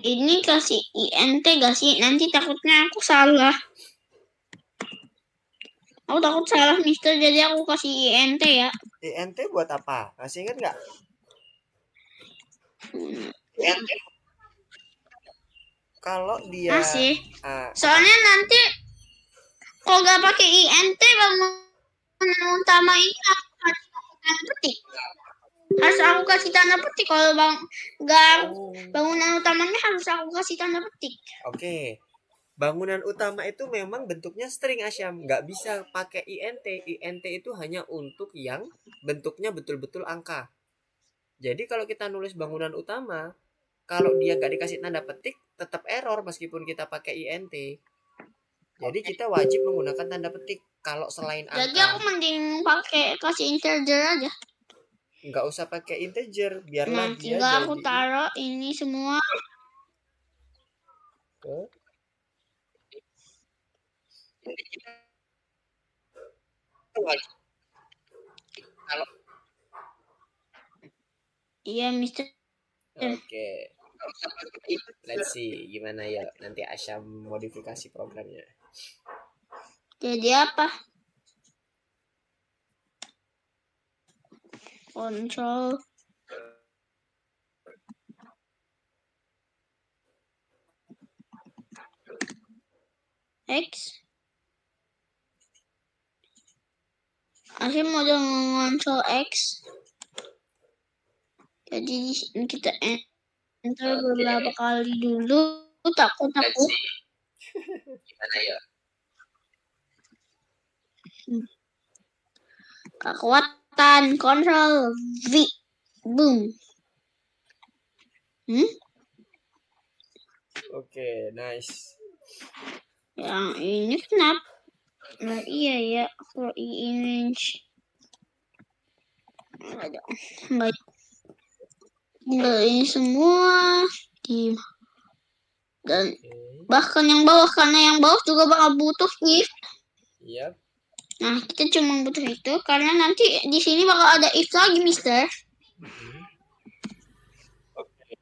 Ini kasih INT gak sih? Nanti takutnya aku salah. Aku takut salah Mister, jadi aku kasih INT ya. INT buat apa? Masih ingat nggak? Kalau dia Masih. uh, Soalnya nanti kalau nggak pakai INT bangunan utama ini aku kasih tanda petik. Harus aku kasih tanda petik kalau nggak bangunan utamanya harus aku kasih tanda petik. Oke. Bangunan utama itu memang bentuknya string Asyam, nggak bisa pakai INT. INT itu hanya untuk yang bentuknya betul-betul angka. Jadi kalau kita nulis bangunan utama, kalau dia nggak dikasih tanda petik, tetap error meskipun kita pakai INT. Jadi kita wajib menggunakan tanda petik kalau selain angka. Jadi aku mending pakai kasih integer aja. Nggak usah pakai integer, biarlah Nah, dia tinggal jadi. aku taruh ini semua. Ke kalau Iya, Mister. oke. Let's see gimana ya nanti Asyam modifikasi programnya. Jadi apa? Control X. Asyik mau control X. Jadi di sini kita enter beberapa kali dulu. Takut aku. Gimana ya? Kekuatan control V. Boom. Oke, nice. Yang ini kenapa? Nah, iya ya, for image. Enggak ini semua di dan bahkan yang bawah, karena yang bawah juga bakal butuh if. Yep. Nah, kita cuma butuh itu karena nanti di sini bakal ada if lagi, Mister. Okay.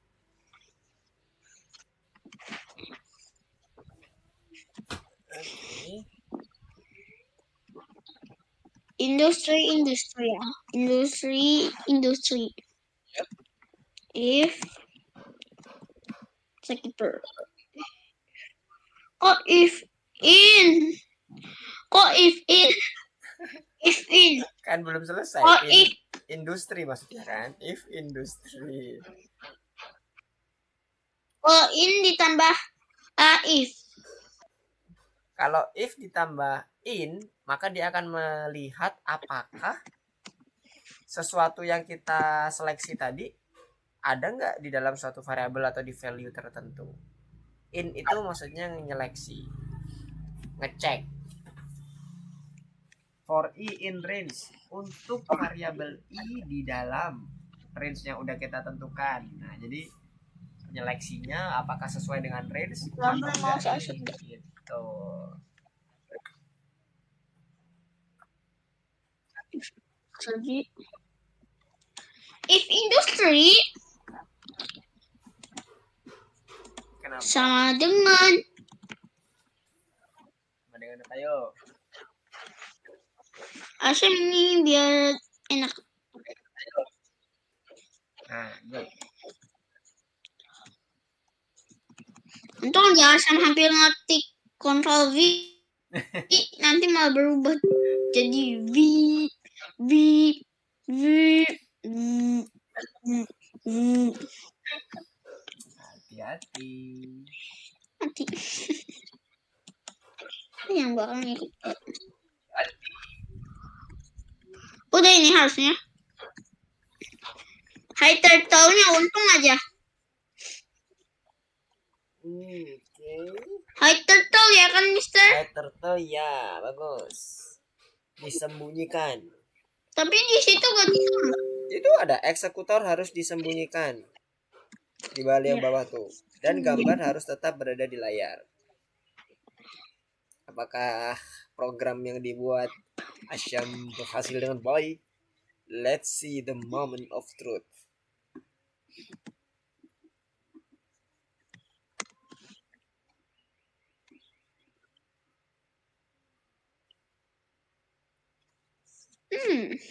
Industri ya. Yep. If sector. Kok if in? Kok if in? If in. Kan belum selesai. Kok if industri maksudnya kan? If industri. Oh, in ditambah if. Kalau if ditambah in, maka dia akan melihat apakah sesuatu yang kita seleksi tadi ada nggak di dalam suatu variabel atau di value tertentu. In itu maksudnya nyeleksi, ngecek. For i in range, untuk variabel i di dalam range yang udah kita tentukan. Nah, jadi penyeleksinya apakah sesuai dengan range atau enggak gitu. Jadi if industry Kenapa? sama dengan apa yuk? Asyik ini biar enak. Nah, good. Untung jangan sama hampir ngetik Ctrl V. Nanti malah berubah jadi V V V Hati-hati. Nanti yang bakal ngikut. Udah ini harusnya. Hai turtle-nya untung aja. Hai turtle ya kan, Mister? Hai turtle ya, bagus. Disembunyikan. Tapi di situ gak bisa. Itu ada eksekutor harus disembunyikan di balik yang bawah tuh. Dan gambar harus tetap berada di layar. Apakah program yang dibuat Asyam berhasil dengan baik? Let's see the moment of truth.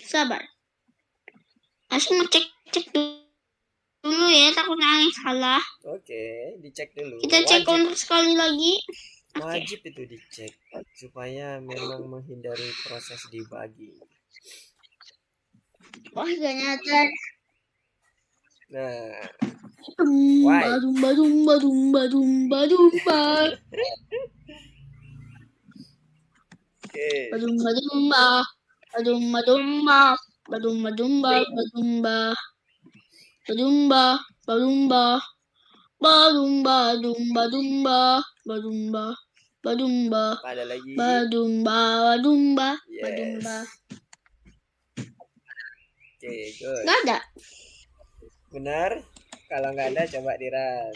Sabar. Asya mau cek dulu ya, takut nangis salah. Oke, dicek dulu. Kita cek Wajib, untuk sekali lagi. Oke. wajib itu dicek supaya memang menghindari proses debugging. Wah, gak nyata. Nah, Dumba, dumba, dumba, dumba, dumba, dumba. oke. Badumba, dumba. Badumba, dumba. Badumba, dumba, badumba. Badumba, badumba. Badumba, dumba, dumba. Badumba, badumba. Apa ada lagi? Badumba, badumba. Yes. Badumba. Oke, good. Gak ada. Benar? Kalau nggak ada coba di-run.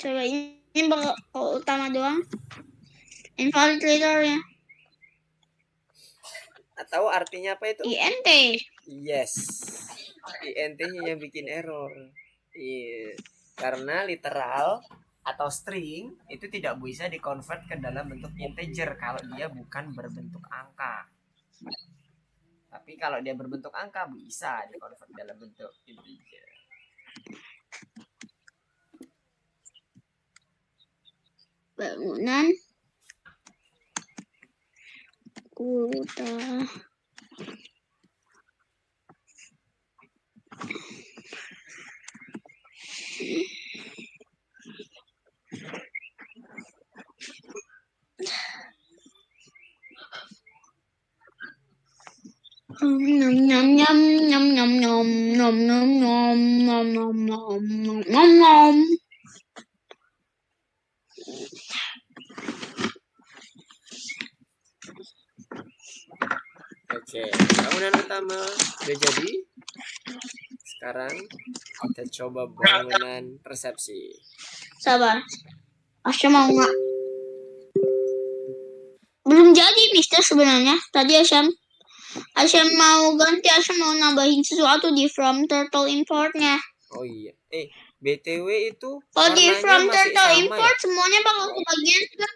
Coba ini bakal utama doang. Invalid leader-nya. Tahu artinya apa itu? INT. Yes. INT-nya yang bikin error. Iya. Karena literal atau string itu tidak bisa dikonvert ke dalam bentuk integer kalau dia bukan berbentuk angka. Tapi kalau dia berbentuk angka bisa dikonvert dalam bentuk integer. Bangunan kuda. Nyam nyam nyam nyam nyam nyam nyam nyam nyam nyam nyam nyam nyam nyam. Oke, bangunan utama udah jadi. Sekarang kita coba bangunan resepsi. Sabar. Asya mau nggak? Belum jadi, Mister, sebenarnya. Tadi Asya mau ganti, Asya mau nambahin sesuatu di from turtle importnya. Oh iya. BTW itu kalau di warnanya from masih turtle sama import ya? semuanya bakal kebagian kan?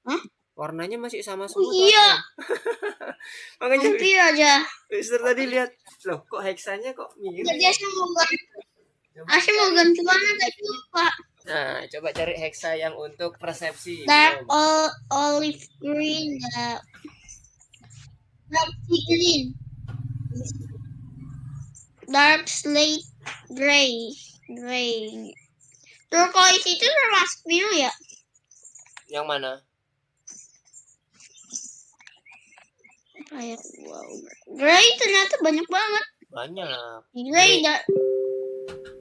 Hah? Warnanya masih sama semua. Iya. Makanya Hampir aja. Mister tadi lihat, loh kok heksanya kok mirip? Jadi Asya mau ganti warna tapi lupa. Nah, coba cari heksa yang untuk persepsi. Dark olive green, dark sea green, dark slate gray. Turquoise itu termasuk biru ya? Yang mana? Kayak wow. Gray ternyata banyak banget. Banyak.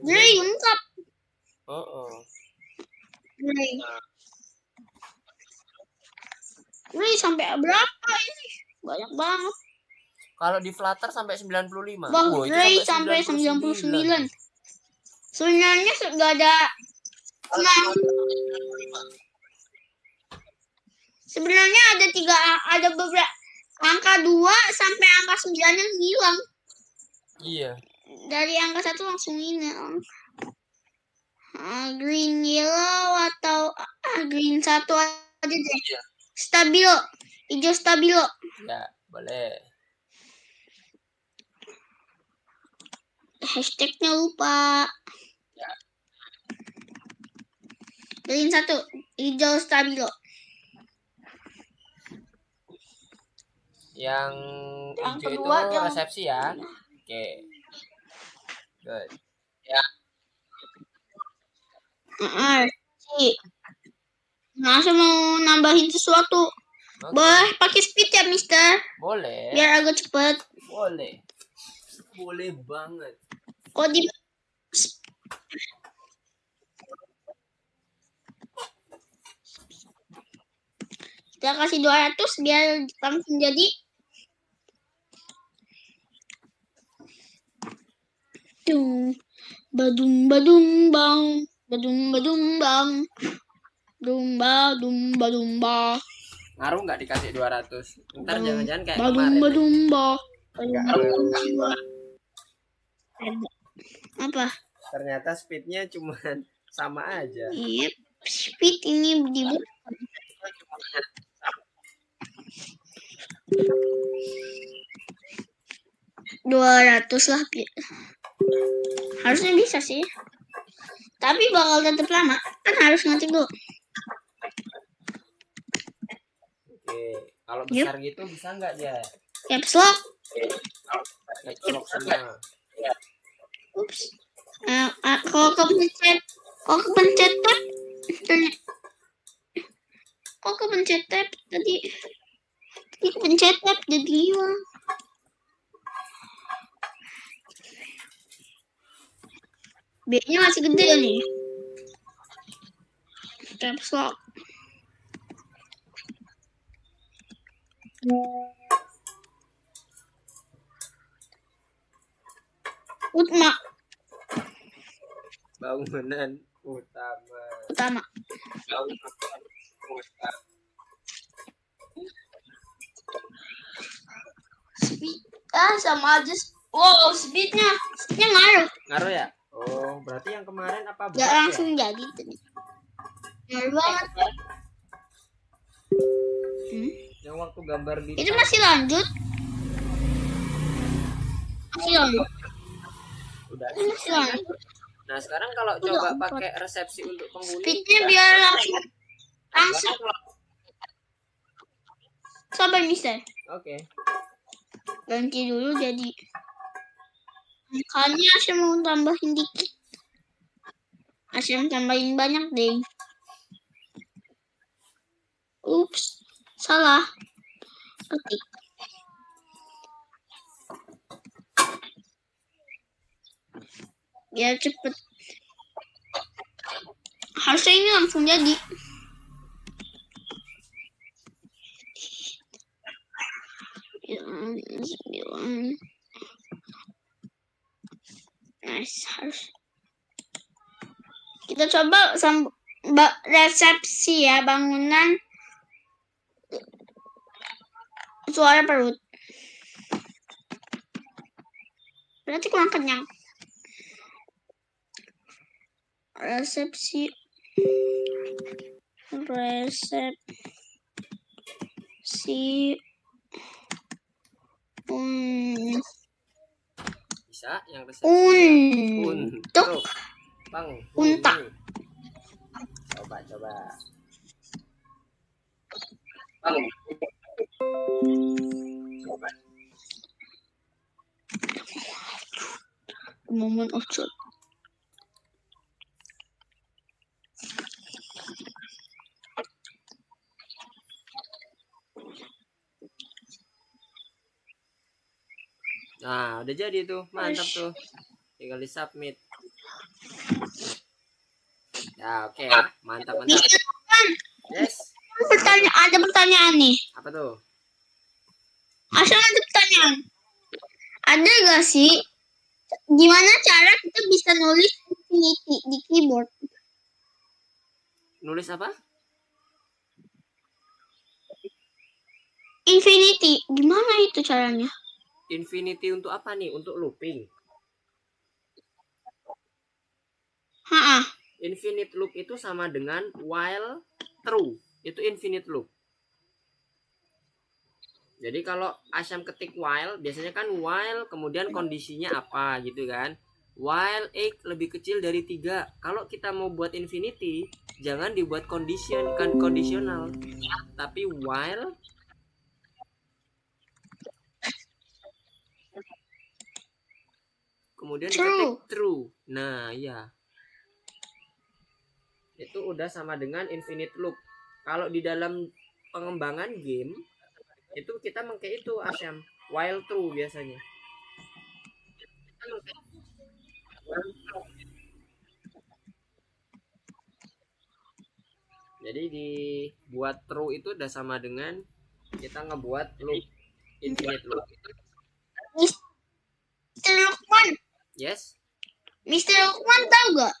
Gray lengkap. Gray sampai berapa ini? Banyak banget. Kalau di Flutter sampai 95. Wah, Gray sampai 99. Sebenarnya nggak ada. Sebenarnya ada beberapa angka 2 sampai angka 9 yang hilang. Iya. Dari angka 1 langsung hilang. Green yellow atau green 1 aja deh. Stabilo. Hijau stabilo. Ya, boleh. Hashtagnya lupa. Green 1. Hijau stabilo. Yang hijau itu resepsi ya. Oke. Good. Ya. Masa mau nambahin sesuatu? Okay. Boleh pakai speed ya, Mister? Boleh. Biar agak cepat. Boleh. Boleh banget. Kok di kita kasih 200 biar langsung jadi. Badum badum bang, badum bang, dumba dumba dumba. Ngaruh nggak dikasih 200? Ntar jangan-jangan kayak kemarin. Badumba. Apa? Ternyata speednya cuma Sama aja. Yep, speed ini dibuat. $200 lah. Harusnya bisa sih. Tapi bakal tetap lama. Kan harus ngetik dulu. Oke, kalau besar gitu bisa nggak dia? Caps lock. Caps lock semua. Ups. Kalau kepencet tab, kok kepencet tab tadi kepencet tab jadi hilang. B-nya masih gede nih. Caps lock. Utama. Bangunan utama. Utama. Speed. Sama aja. Wow, speednya ngaruh. Ngaruh ya? Oh, berarti yang kemarin apa? Gak langsung ya? Jadi tuh. Ngaruh banget. Yang waktu gambar di itu masih lanjut. Masih lanjut. Udah. Masih lanjut. Nah, sekarang kalau coba pakai resepsi untuk penghuni. Speednya biar langsung. Sabar, Mister. Oke. Ganti dulu jadi. Makanya Asyam mau tambahin dikit. Asyam tambahin banyak deh. Ups, salah. Ketik. Biar cepet. Harusnya ini langsung jadi. Nice, harus. Kita coba resepsi ya, bangunan suara perut. Berarti kurang kenyang. Resepsi. Bisa yang resepsi. Untuk Bang. Unta. Coba. Moment of truth. Nah, udah jadi tuh. Mantap tuh. Tinggal di submit. Ya, oke ya. Mantap. Yes. Ada pertanyaan nih. Apa tuh? Asal ada pertanyaan. Ada gak sih gimana cara kita bisa nulis infinity di keyboard? Nulis apa? Infinity. Gimana itu caranya? Infinity untuk apa nih? Untuk looping. Infinite loop itu sama dengan while true. Itu infinite loop. Jadi kalau Asyam ketik while, biasanya kan while kemudian kondisinya apa gitu kan. While x lebih kecil dari 3. Kalau kita mau buat infinity, jangan dibuat kondisional. Tapi while kemudian ketik true. Nah, ya. Itu udah sama dengan infinite loop. Kalau di dalam pengembangan game itu kita pakai itu Asyam, while true biasanya. Jadi dibuat true itu udah sama dengan kita ngebuat loop, infinite loop. Mr. Lukman. Yes. Mr. Lukman tahu gak?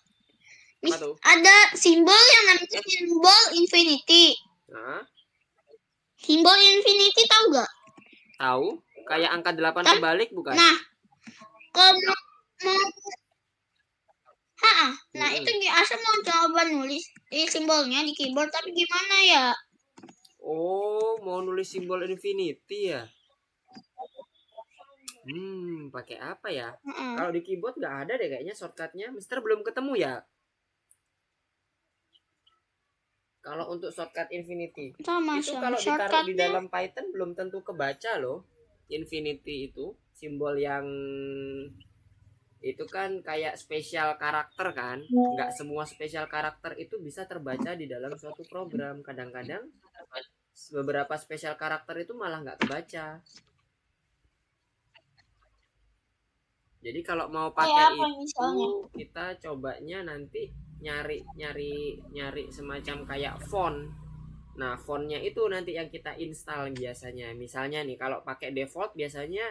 Ada simbol yang namanya simbol infinity. Simbol infinity tahu gak? Tahu. Kayak angka 8 kebalik bukan? Nah, kalau mau itu Asam mau coba nulis simbolnya di keyboard, tapi gimana ya? Oh, mau nulis simbol infinity ya? Pakai apa ya? Kalau di keyboard nggak ada deh kayaknya shortcutnya. Mister belum ketemu ya? Kalau untuk shortcut infinity, Sama itu kalau ditaruh di shortcutnya. dalam Python belum tentu kebaca loh. Infinity itu simbol yang itu kan kayak spesial karakter kan, nggak semua spesial karakter itu bisa terbaca di dalam suatu program. Kadang-kadang beberapa spesial karakter itu malah nggak kebaca. Jadi kalau mau pakai itu kita cobanya nanti nyari semacam kayak font. Nah, fontnya itu nanti yang kita install biasanya. Misalnya nih kalau pakai default biasanya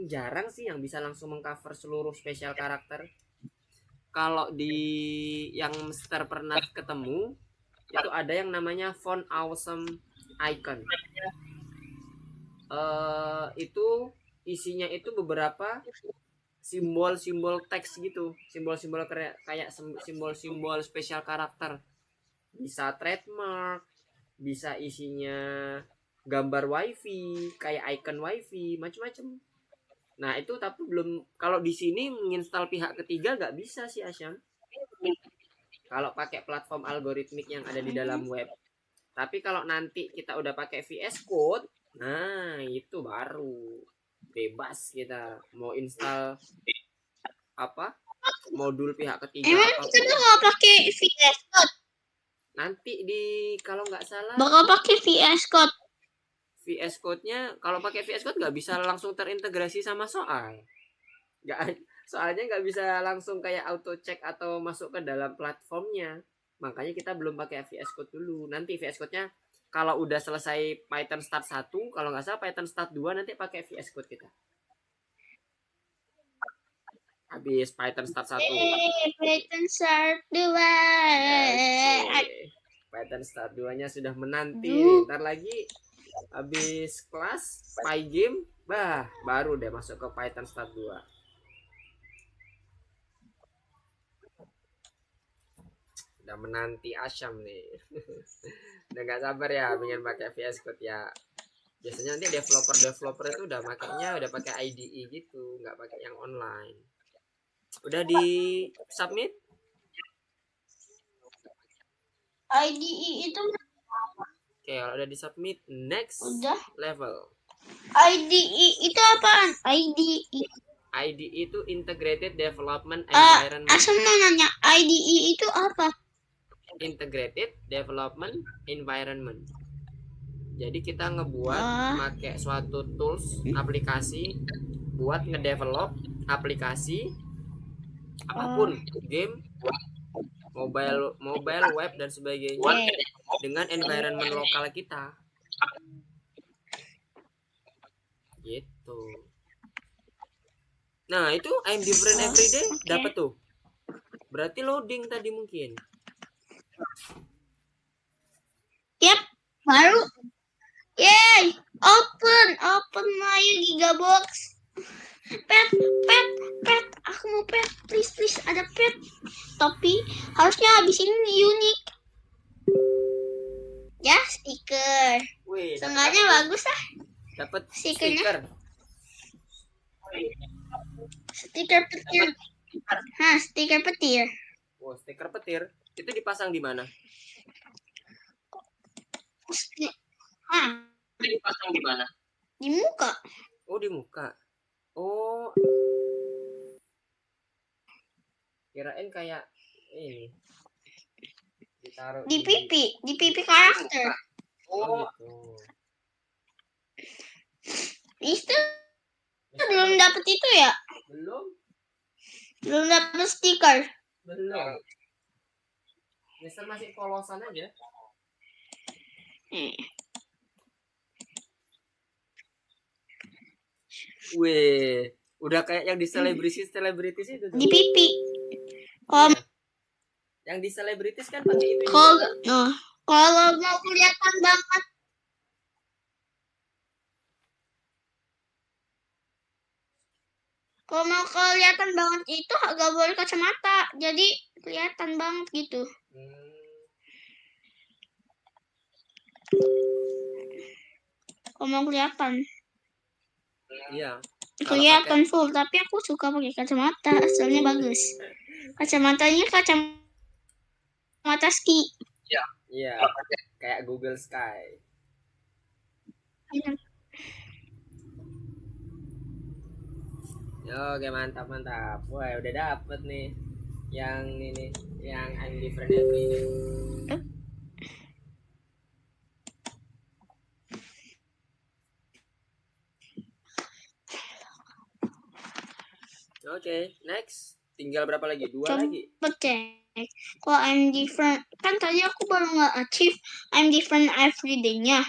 jarang sih yang bisa langsung mengcover seluruh spesial karakter. Kalau di yang Mister pernah ketemu itu ada yang namanya font awesome icon. Itu isinya itu beberapa simbol-simbol teks gitu, simbol-simbol kayak simbol-simbol spesial karakter. Bisa trademark, bisa isinya gambar wifi, kayak icon wifi, macam-macam. Nah itu tapi belum, kalau di sini menginstal pihak ketiga nggak bisa sih Asyam. Kalau pakai platform algoritmik yang ada di dalam web. Tapi kalau nanti kita udah pakai VS Code, nah itu baru bebas kita mau install apa modul pihak ketiga. Emang kita bakal pakai VS Code? Nanti di kalau nggak salah bakal pakai VS Code. VS Code-nya kalau pakai VS Code nggak bisa langsung terintegrasi sama soal. Nggak, soalnya nggak bisa langsung kayak auto check atau masuk ke dalam platformnya. Makanya kita belum pakai VS Code dulu. Nanti VS Code-nya kalau udah selesai Python Start 1, kalau nggak salah Python Start 2 nanti pakai VS Code kita. Habis Python Start 1. Python Start 2. Python Start 2-nya sudah menanti. Ntar lagi habis kelas PyGame, baru deh masuk ke Python Start 2. Udah menanti Asyam nih. Udah gak sabar ya pengen pakai VS Code ya. Biasanya nanti developer itu udah makanya udah pakai IDE gitu, nggak pakai yang online. Udah di submit? IDE itu Oke, kalau udah di submit, next level. IDE itu apaan? IDE itu Integrated Development Environment. Asal mau nanya, IDE itu apa? Integrated Development Environment. Jadi kita ngebuat pakai suatu tools, aplikasi buat ngedevelop aplikasi apapun, game, mobile, web dan sebagainya dengan environment lokal kita. Gitu. Nah, itu I'm different every day dapat tuh. Berarti loading tadi mungkin. Yap, baru. Yay, open my Gigabox. Pet, aku mau pet, please, ada pet. Tapi harusnya habis ini unik. Ya, stiker. Sengaja bagus lah. Dapat stiker. Stiker petir. Stiker petir. Oh, stiker petir. Itu dipasang di mana? Dipasang di mana? Di muka. Oh, di muka. Oh. Kirain kayak ini. Ditaruh di pipi karakter. Oh, gitu. Itu belum dapet itu ya? Belum dapet stiker. Belum. Mister masih polosan aja. Wih, udah kayak yang di selebritis itu. Di pipi. Yang di selebritis kan pakai itu. Kalau mau kelihatan banget. Kalau mau kelihatan banget itu gak boleh kacamata. Jadi kelihatan banget gitu. Kalau mau kelihatan. Iya. Kelihatan full, tapi aku suka pakai kacamata. Hasilnya bagus. Kacamatanya kacamata ski. Iya. Kayak Google Sky. Oke, mantap. Wah, udah dapet nih yang ini, yang I'm different every day. Oke, next. Tinggal berapa lagi? 2 lagi. Cek. Kalau I'm different, kan tadi aku baru nggak achieve I'm different every day-nya.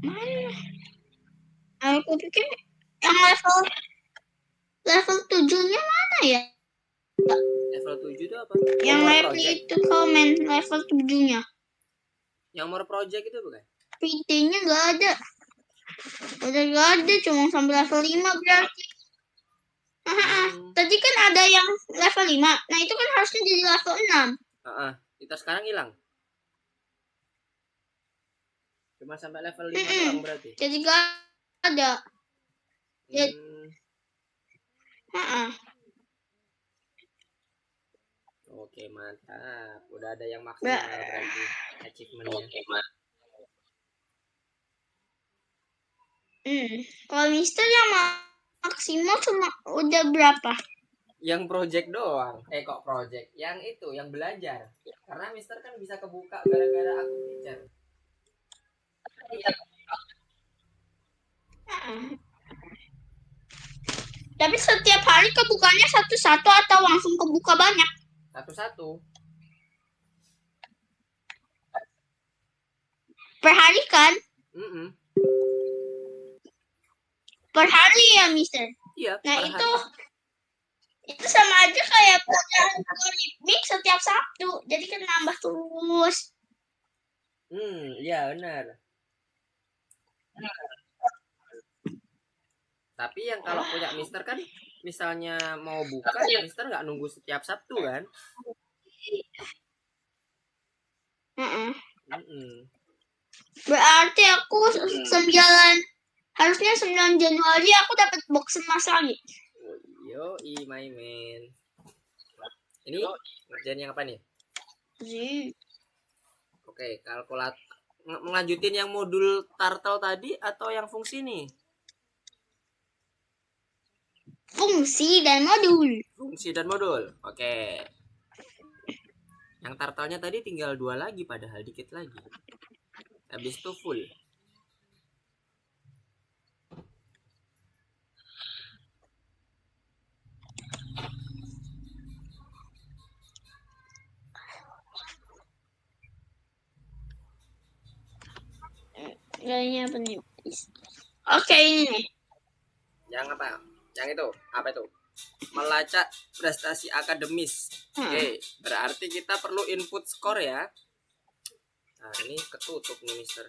Mana? Aku pikir yang level 7-nya mana ya? Level 7 itu apa? Yang More level project. itu komen level 7-nya. Yang more project itu bukan? PD-nya nggak ada. Udah nggak ada, cuma sampai level 5 berarti. Tadi kan ada yang level 5. Nah, itu kan harusnya jadi level 6. Kita sekarang hilang. Cuma sampai level 5 doang berarti. Jadi nggak ada. Oke, mantap. Udah ada yang maksimal berarti achievementnya. Kalau Mister yang maksimal cuma udah berapa? Yang project doang. Kok project? Yang itu, yang belajar. Karena Mister kan bisa kebuka gara-gara aku teacher. Tapi setiap hari kebukanya satu-satu atau langsung kebuka banyak? Satu-satu. Per hari kan? Per hari ya, Mister? Iya, nah, per hari. Itu sama aja kayak pelajaran algoritmik setiap Sabtu. Jadi kan nambah terus. Iya benar. Tapi yang kalau punya Mister kan, misalnya mau buka, Mister nggak nunggu setiap Sabtu kan? Berarti aku 9 Januari aku dapat box emas lagi. Yoi, my man. Ini ngerjain yang apa nih? Oke, kalkulat. Ngelanjutin yang modul turtle tadi atau yang fungsi nih? Fungsi dan modul. Fungsi dan modul. Oke. Yang turtle-nya tadi tinggal 2 lagi, padahal dikit lagi. Habis itu full. Gayanya apa nih? Oke, ini nih. Yang apa? Yang itu? Apa itu? Melacak prestasi akademis. Oke, berarti kita perlu input skor ya. Nah, ini ketutup nih, Mister.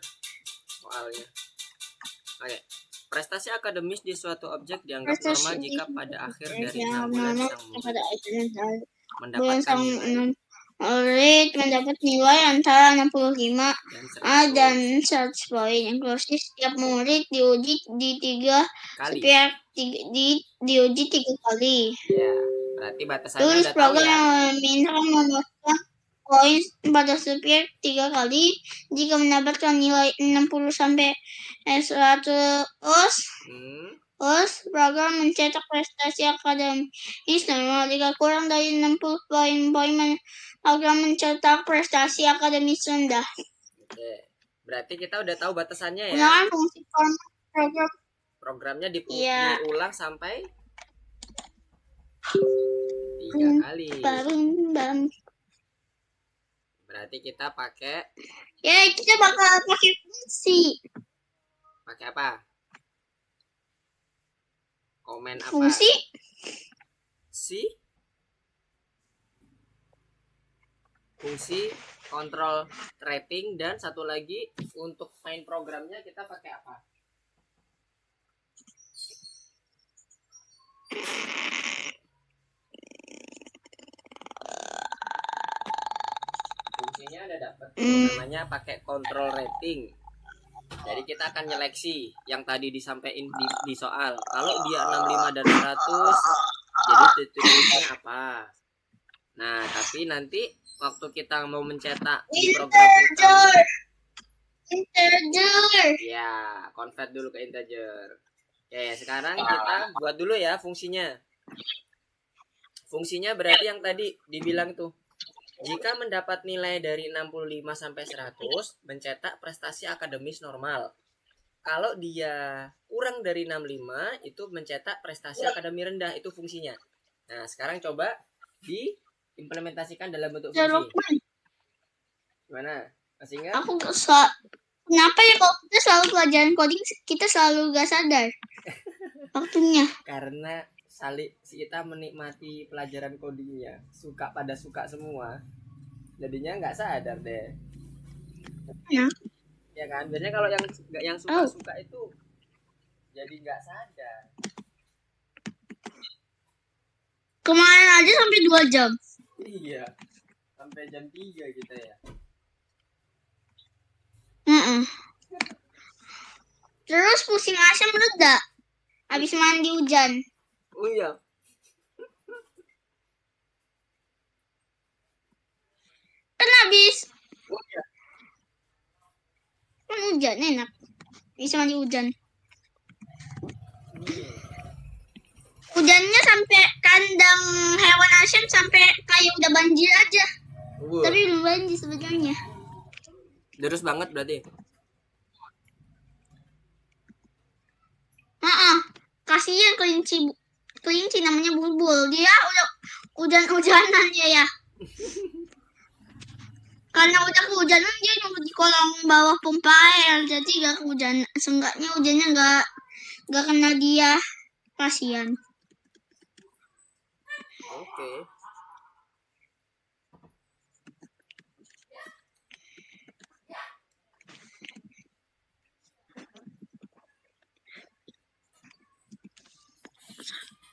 Soalnya. Oke. Prestasi akademis di suatu objek dianggap normal jika pada akhir dari 6 bulan sang mendapatkan nilai mendapat nilai antara 65 dan 100 poin. Inklusif setiap murid diuji di 3 kali. Diuji 3 kali. Ya, berarti batasannya udah tahu ya. Program meminta memasukkan poin pada subjek 3 kali. Jika mendapatkan nilai 60 sampai 100, program mencetak prestasi akademis normal. Jika kurang dari 60 poin, program mencetak prestasi akademis rendah. Oke, berarti kita udah tahu batasannya ya. Gunakan fungsi format program. Programnya diulang sampai 3 kali. Berarti kita pakai. Ya, kita bakal pakai fungsi. Pakai apa? Komen apa? Fungsi fungsi kontrol tracking, dan satu lagi untuk main programnya kita pakai apa? Fungsinya ada dapat namanya pakai control rating. Jadi kita akan nyeleksi yang tadi disampaikan di soal. Kalau dia 65 dan 100, jadi tulisnya apa? Nah, tapi nanti waktu kita mau mencetak di program utama, integer. ya, convert dulu ke integer. Oke, sekarang kita buat dulu ya fungsinya. Fungsinya berarti yang tadi dibilang tuh, jika mendapat nilai dari 65 sampai 100, mencetak prestasi akademis normal. Kalau dia kurang dari 65, itu mencetak prestasi akademi rendah, itu fungsinya. Nah, sekarang coba diimplementasikan dalam bentuk fungsi. Gimana? Masih ingat? Kenapa ya kalau kita selalu pelajaran coding, kita selalu gak sadar waktunya? Karena kita menikmati pelajaran codingnya, pada suka semua, jadinya nggak sadar deh. Ya kan, biasanya kalau yang suka itu jadi nggak sadar. Kemarin aja sampai 2 jam. Iya, sampai jam 3 kita ya. Terus pusing asam reda habis mandi hujan. Oh iya. Kan habis kan hujan enak. Bisa mandi hujan. Hujannya sampai kandang hewan Asyam sampai kayak udah banjir aja. Tapi belum banjir sebenarnya. Terus banget berarti. Kasihan kelinci namanya Bulbul. Dia udah hujan-hujanannya ya. Karena udah kehujanan dia nunggu di kolam bawah pompa air, jadi gak kehujanan. Seenggaknya hujannya gak kena dia. Kasihan. Oke.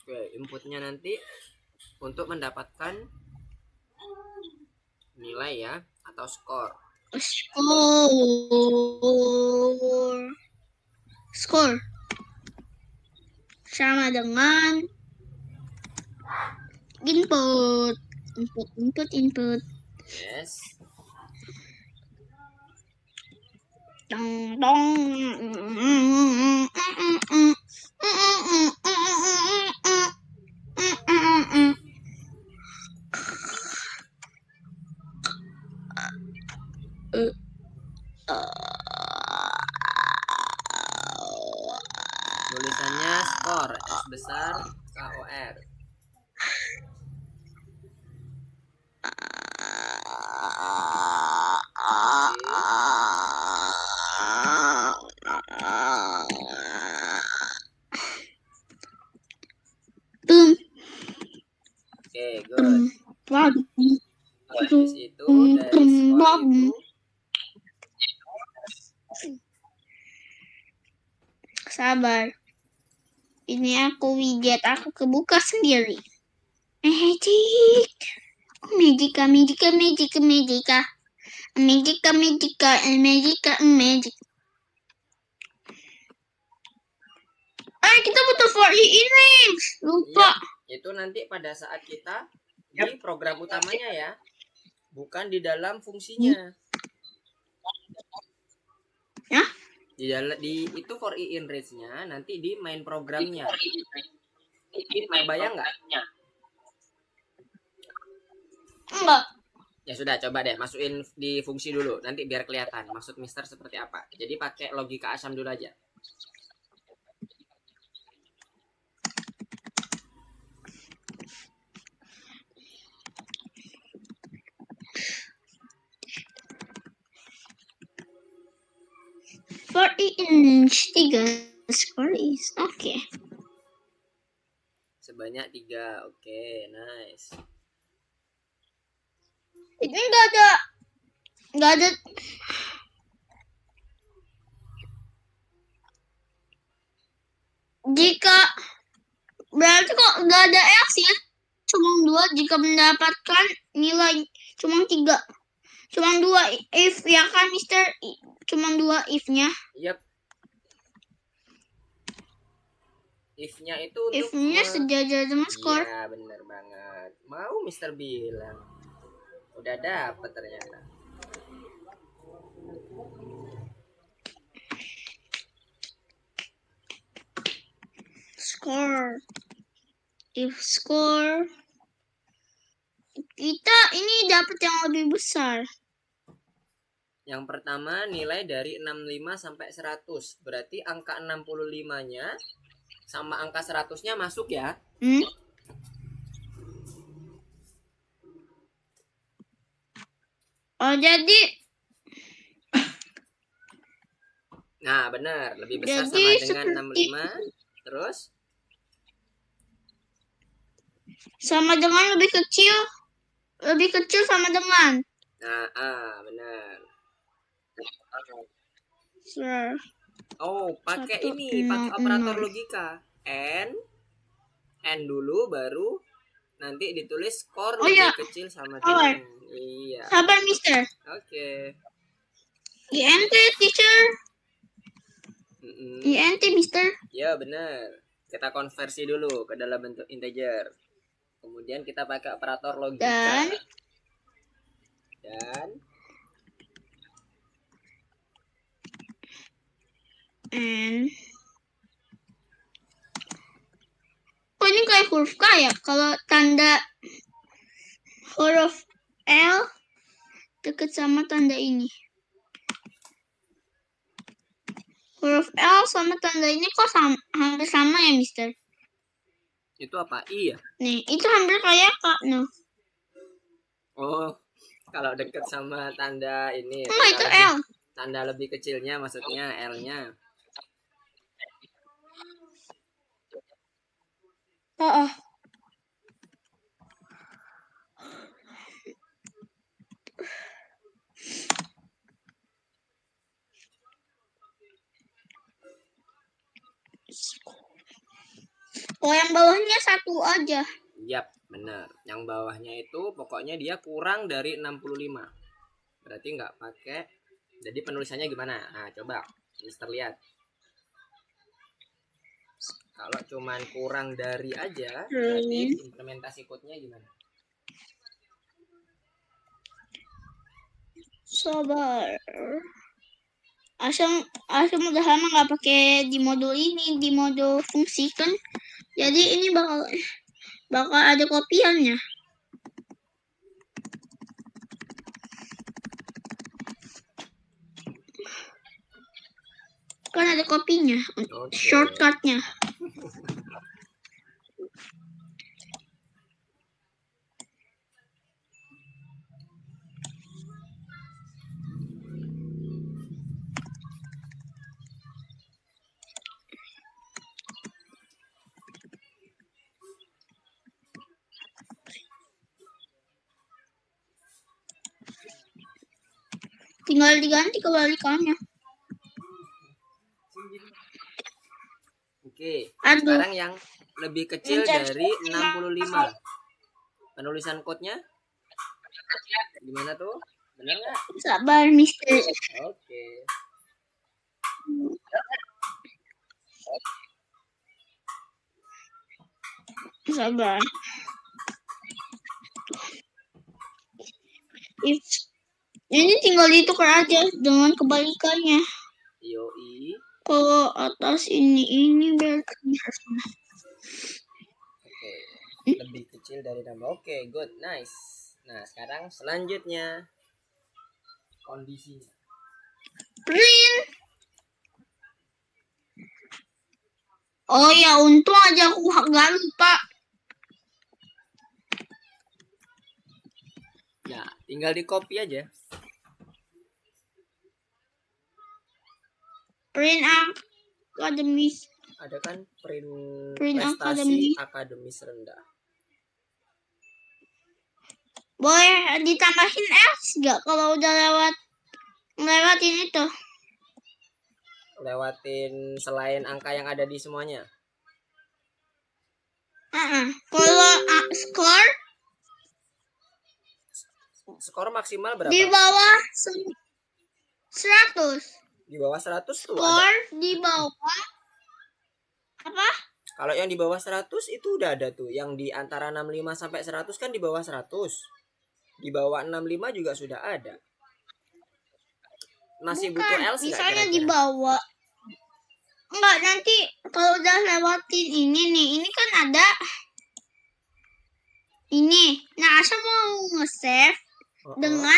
Oke, inputnya nanti untuk mendapatkan nilai ya, atau skor. Skor sama dengan input. Yes. Dong dong. Tulisannya skor, S besar, KOR. Oke, good. Habis itu dari skor itu sabar. Ini aku widget, aku kebuka sendiri. Magic. Kita butuh for in range. Lupa. Ya, itu nanti pada saat kita di program utamanya ya, bukan di dalam fungsinya. Ya? Di itu for in range-nya nanti di main programnya. Bayang nggak? Enggak. Ya sudah, coba deh masukin di fungsi dulu, nanti biar kelihatan maksud Mister seperti apa. Jadi pakai logika asam dulu aja. For inch 3 skor is okay. banyak 3. Oke, nice. Ini nggak ada. Jika berarti kok nggak ada X ya? Cuma 2 jika mendapatkan nilai cuma 3. Cuma 2 if ya kan, Mister? Cuma 2 if-nya. Yap. If-nya itu untuk If-nya sejajar dengan skor. Iya, bener banget. Mau Mister bilang. Udah dapet ternyata. Score. If score. Kita ini dapat yang lebih besar. Yang pertama nilai dari 65 sampai 100. Berarti angka 65-nya sama angka 100-nya masuk ya. Oh, jadi Nah, benar. Lebih besar jadi sama dengan 65. Terus? Sama dengan lebih kecil. Lebih kecil sama dengan. Nah, benar. Sure. Oh, pakai 1, ini, pakai 0, operator 0. logika. N dulu baru nanti ditulis skor Oh, lebih ya. kecil sama Sabar. dengan. Iya. Sabar, Mister. Oke. INT, teacher. INT, Mister. Ya, benar. Kita konversi dulu ke dalam bentuk integer. Kemudian kita pakai operator logika. Dan oh, ini kayak huruf K ya? Kalau tanda huruf L dekat sama tanda ini. Huruf L sama tanda ini kok hampir sama ya, Mister? itu apa? I ya? Nih, itu hampir kayak K, no. Oh, kalau deket sama tanda ini. Enggak, itu L. Tanda lebih kecilnya maksudnya L-nya. Oh. Oh, yang bawahnya 1 aja. Yap, benar. Yang bawahnya itu pokoknya dia kurang dari 65. Berarti nggak pakai. Jadi penulisannya gimana? Nah, coba Mister lihat. Kalau cuman kurang dari aja, berarti implementasi code-nya gimana? Sabar. Asam udah lama nggak pakai di modul ini, di modul fungsi kan. Jadi ini bakal ada kopiannya. Kan ada kopinya, shortcutnya. Tinggal diganti kebalikannya. Oke, sekarang yang lebih kecil dari 65. Penulisan code-nya gimana tuh? Benar nggak? Sabar, Mister. Oke. Sabar. Ini tinggal ditukar aja dengan kebalikannya. Yoi. Kalau atas ini berarti Oke. Lebih kecil dari nama. Oke, good, nice. Nah, sekarang selanjutnya kondisinya. Print. Oh ya, untung aja aku gak lupa. Nah, tinggal di copy aja. Print akademis. ada kan print Academy. prestasi akademis rendah. Boleh ditambahin S nggak kalau udah lewatin itu? Lewatin selain angka yang ada di semuanya. Kalau skor maksimal berapa? Di bawah 100. Di bawah 100 tuh skor ada. Di bawah apa? Kalau yang di bawah 100 itu udah ada tuh. Yang di antara 65 sampai 100 kan di bawah 100. Di bawah 65 juga sudah ada. Masih Bukan, butuh else misalnya kira-kira? Di bawah. Enggak, nanti kalau udah lewatin ini kan ada ini. Nah, Asya mau nge-save dengan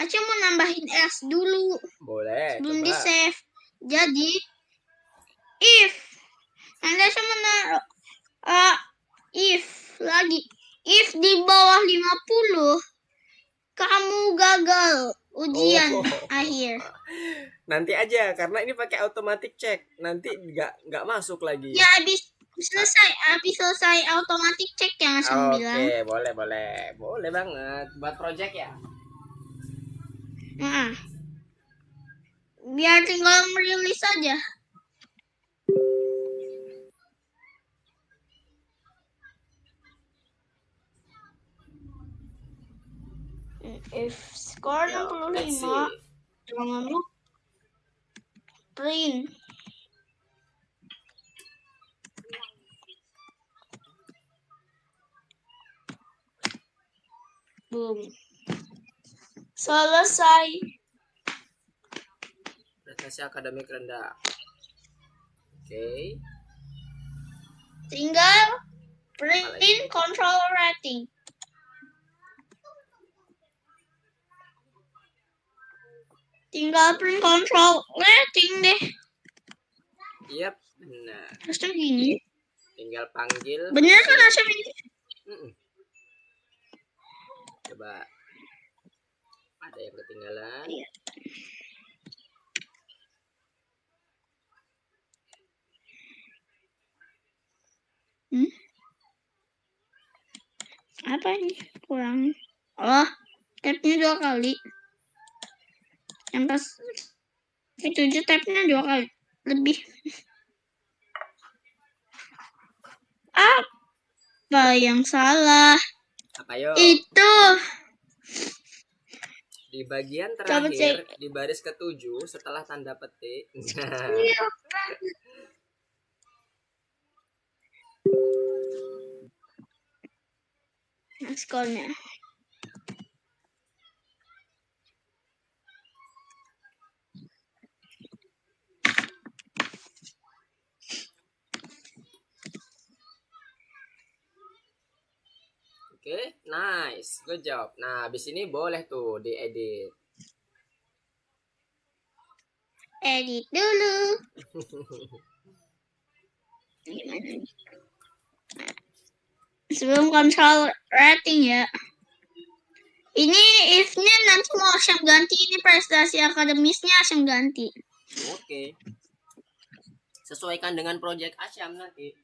Asya mau nambahin else dulu. Boleh, sebelum coba. di-save. Jadi if nanti Asya mau naruh if lagi. If di bawah 50 kamu gagal ujian akhir. Nanti aja karena ini pakai automatic check. Nanti nggak masuk lagi. Ya habis selesai automatic check yang saya bilang. Oke, boleh banget buat project ya. Biar tinggal merilis aja. If score 65, jangan lupa print. Boom. Selesai. Prestasi akademik rendah. Oke. Tinggal print control rating. Tinggal print control rating deh. Yap, benar. Terus gini. Tinggal panggil. Bener kan Asya ini? Coba. Ada yang ketinggalan. Iya. Apa ini? Kurang. Oh, tab-nya 2 kali. Yang pas itu tab-nya 2 kali. Lebih. Apa yang salah? Apa yo? Itu. Di bagian terakhir, di baris ke-7 setelah tanda petik. Nah, skornya. Oke, nice, good job. Nah, habis ini boleh tuh diedit. Edit dulu. Gimana nih? Sebelum control rating ya. Ini if-nya nanti mau Asyam ganti, ini prestasi akademisnya Asyam ganti. Oke. Sesuaikan dengan project Asyam nanti.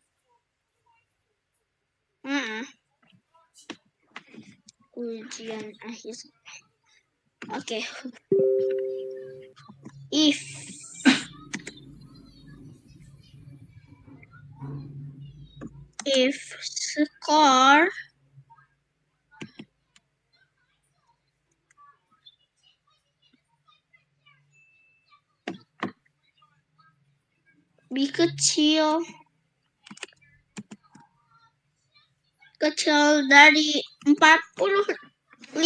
Ujian akhir. Oke. If score lebih kecil dari 40 50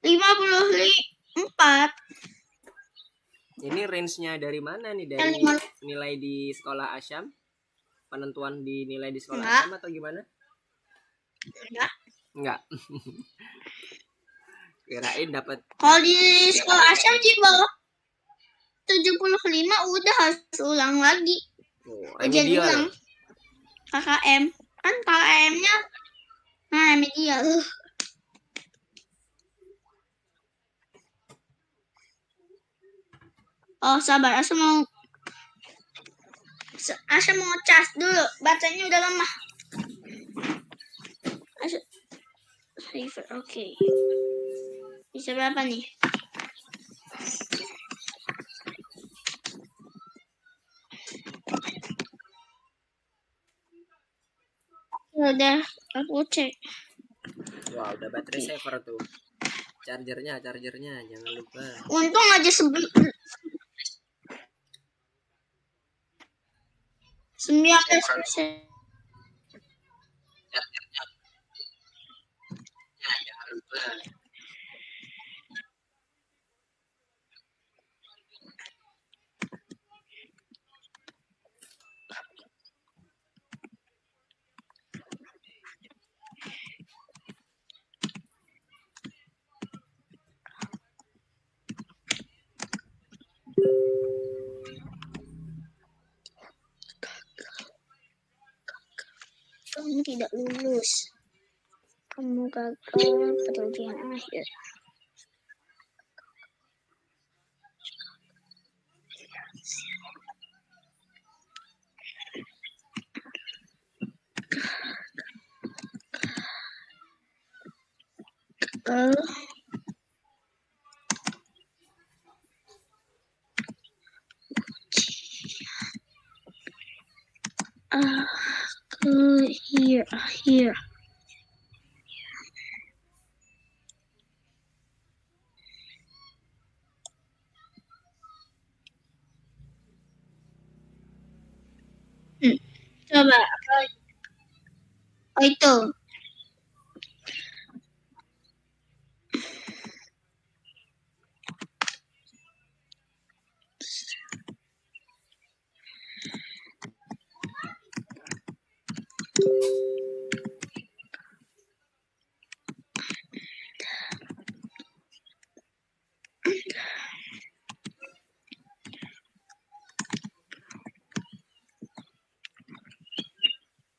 54. Ini range-nya dari mana nih? Dari nilai di sekolah Asyam? Penentuan di nilai di sekolah Asyam atau gimana? Enggak. Kirain dapat. Kalau di sekolah Asyam di bawah 75 udah harus ulang lagi. Ujian ulang. KKM. Kan KKM-nya remedial. Oh, sabar. Aku mau Asya mau cas dulu, bacanya udah lemah. Asya, oke. Bisa berapa nih? Udah, aku cek. Wah, udah baterai saver tuh. Chargernya jangan lupa. Untung aja 19%. Jangan lupa. Kamu tidak lulus. Kamu gagal pada ujian akhir. Here. Coba. Oh itu.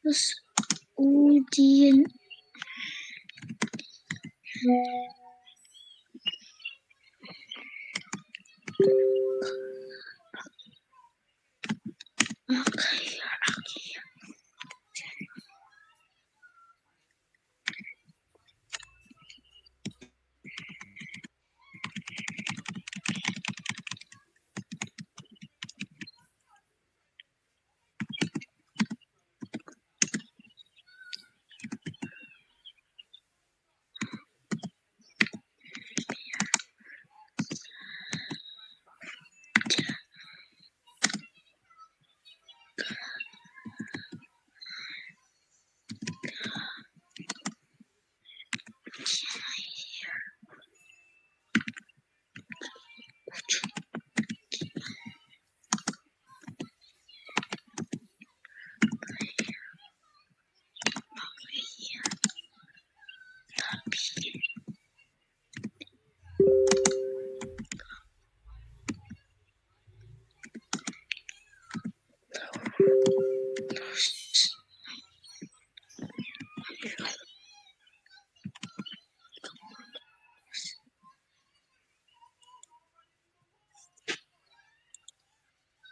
Terus ujian.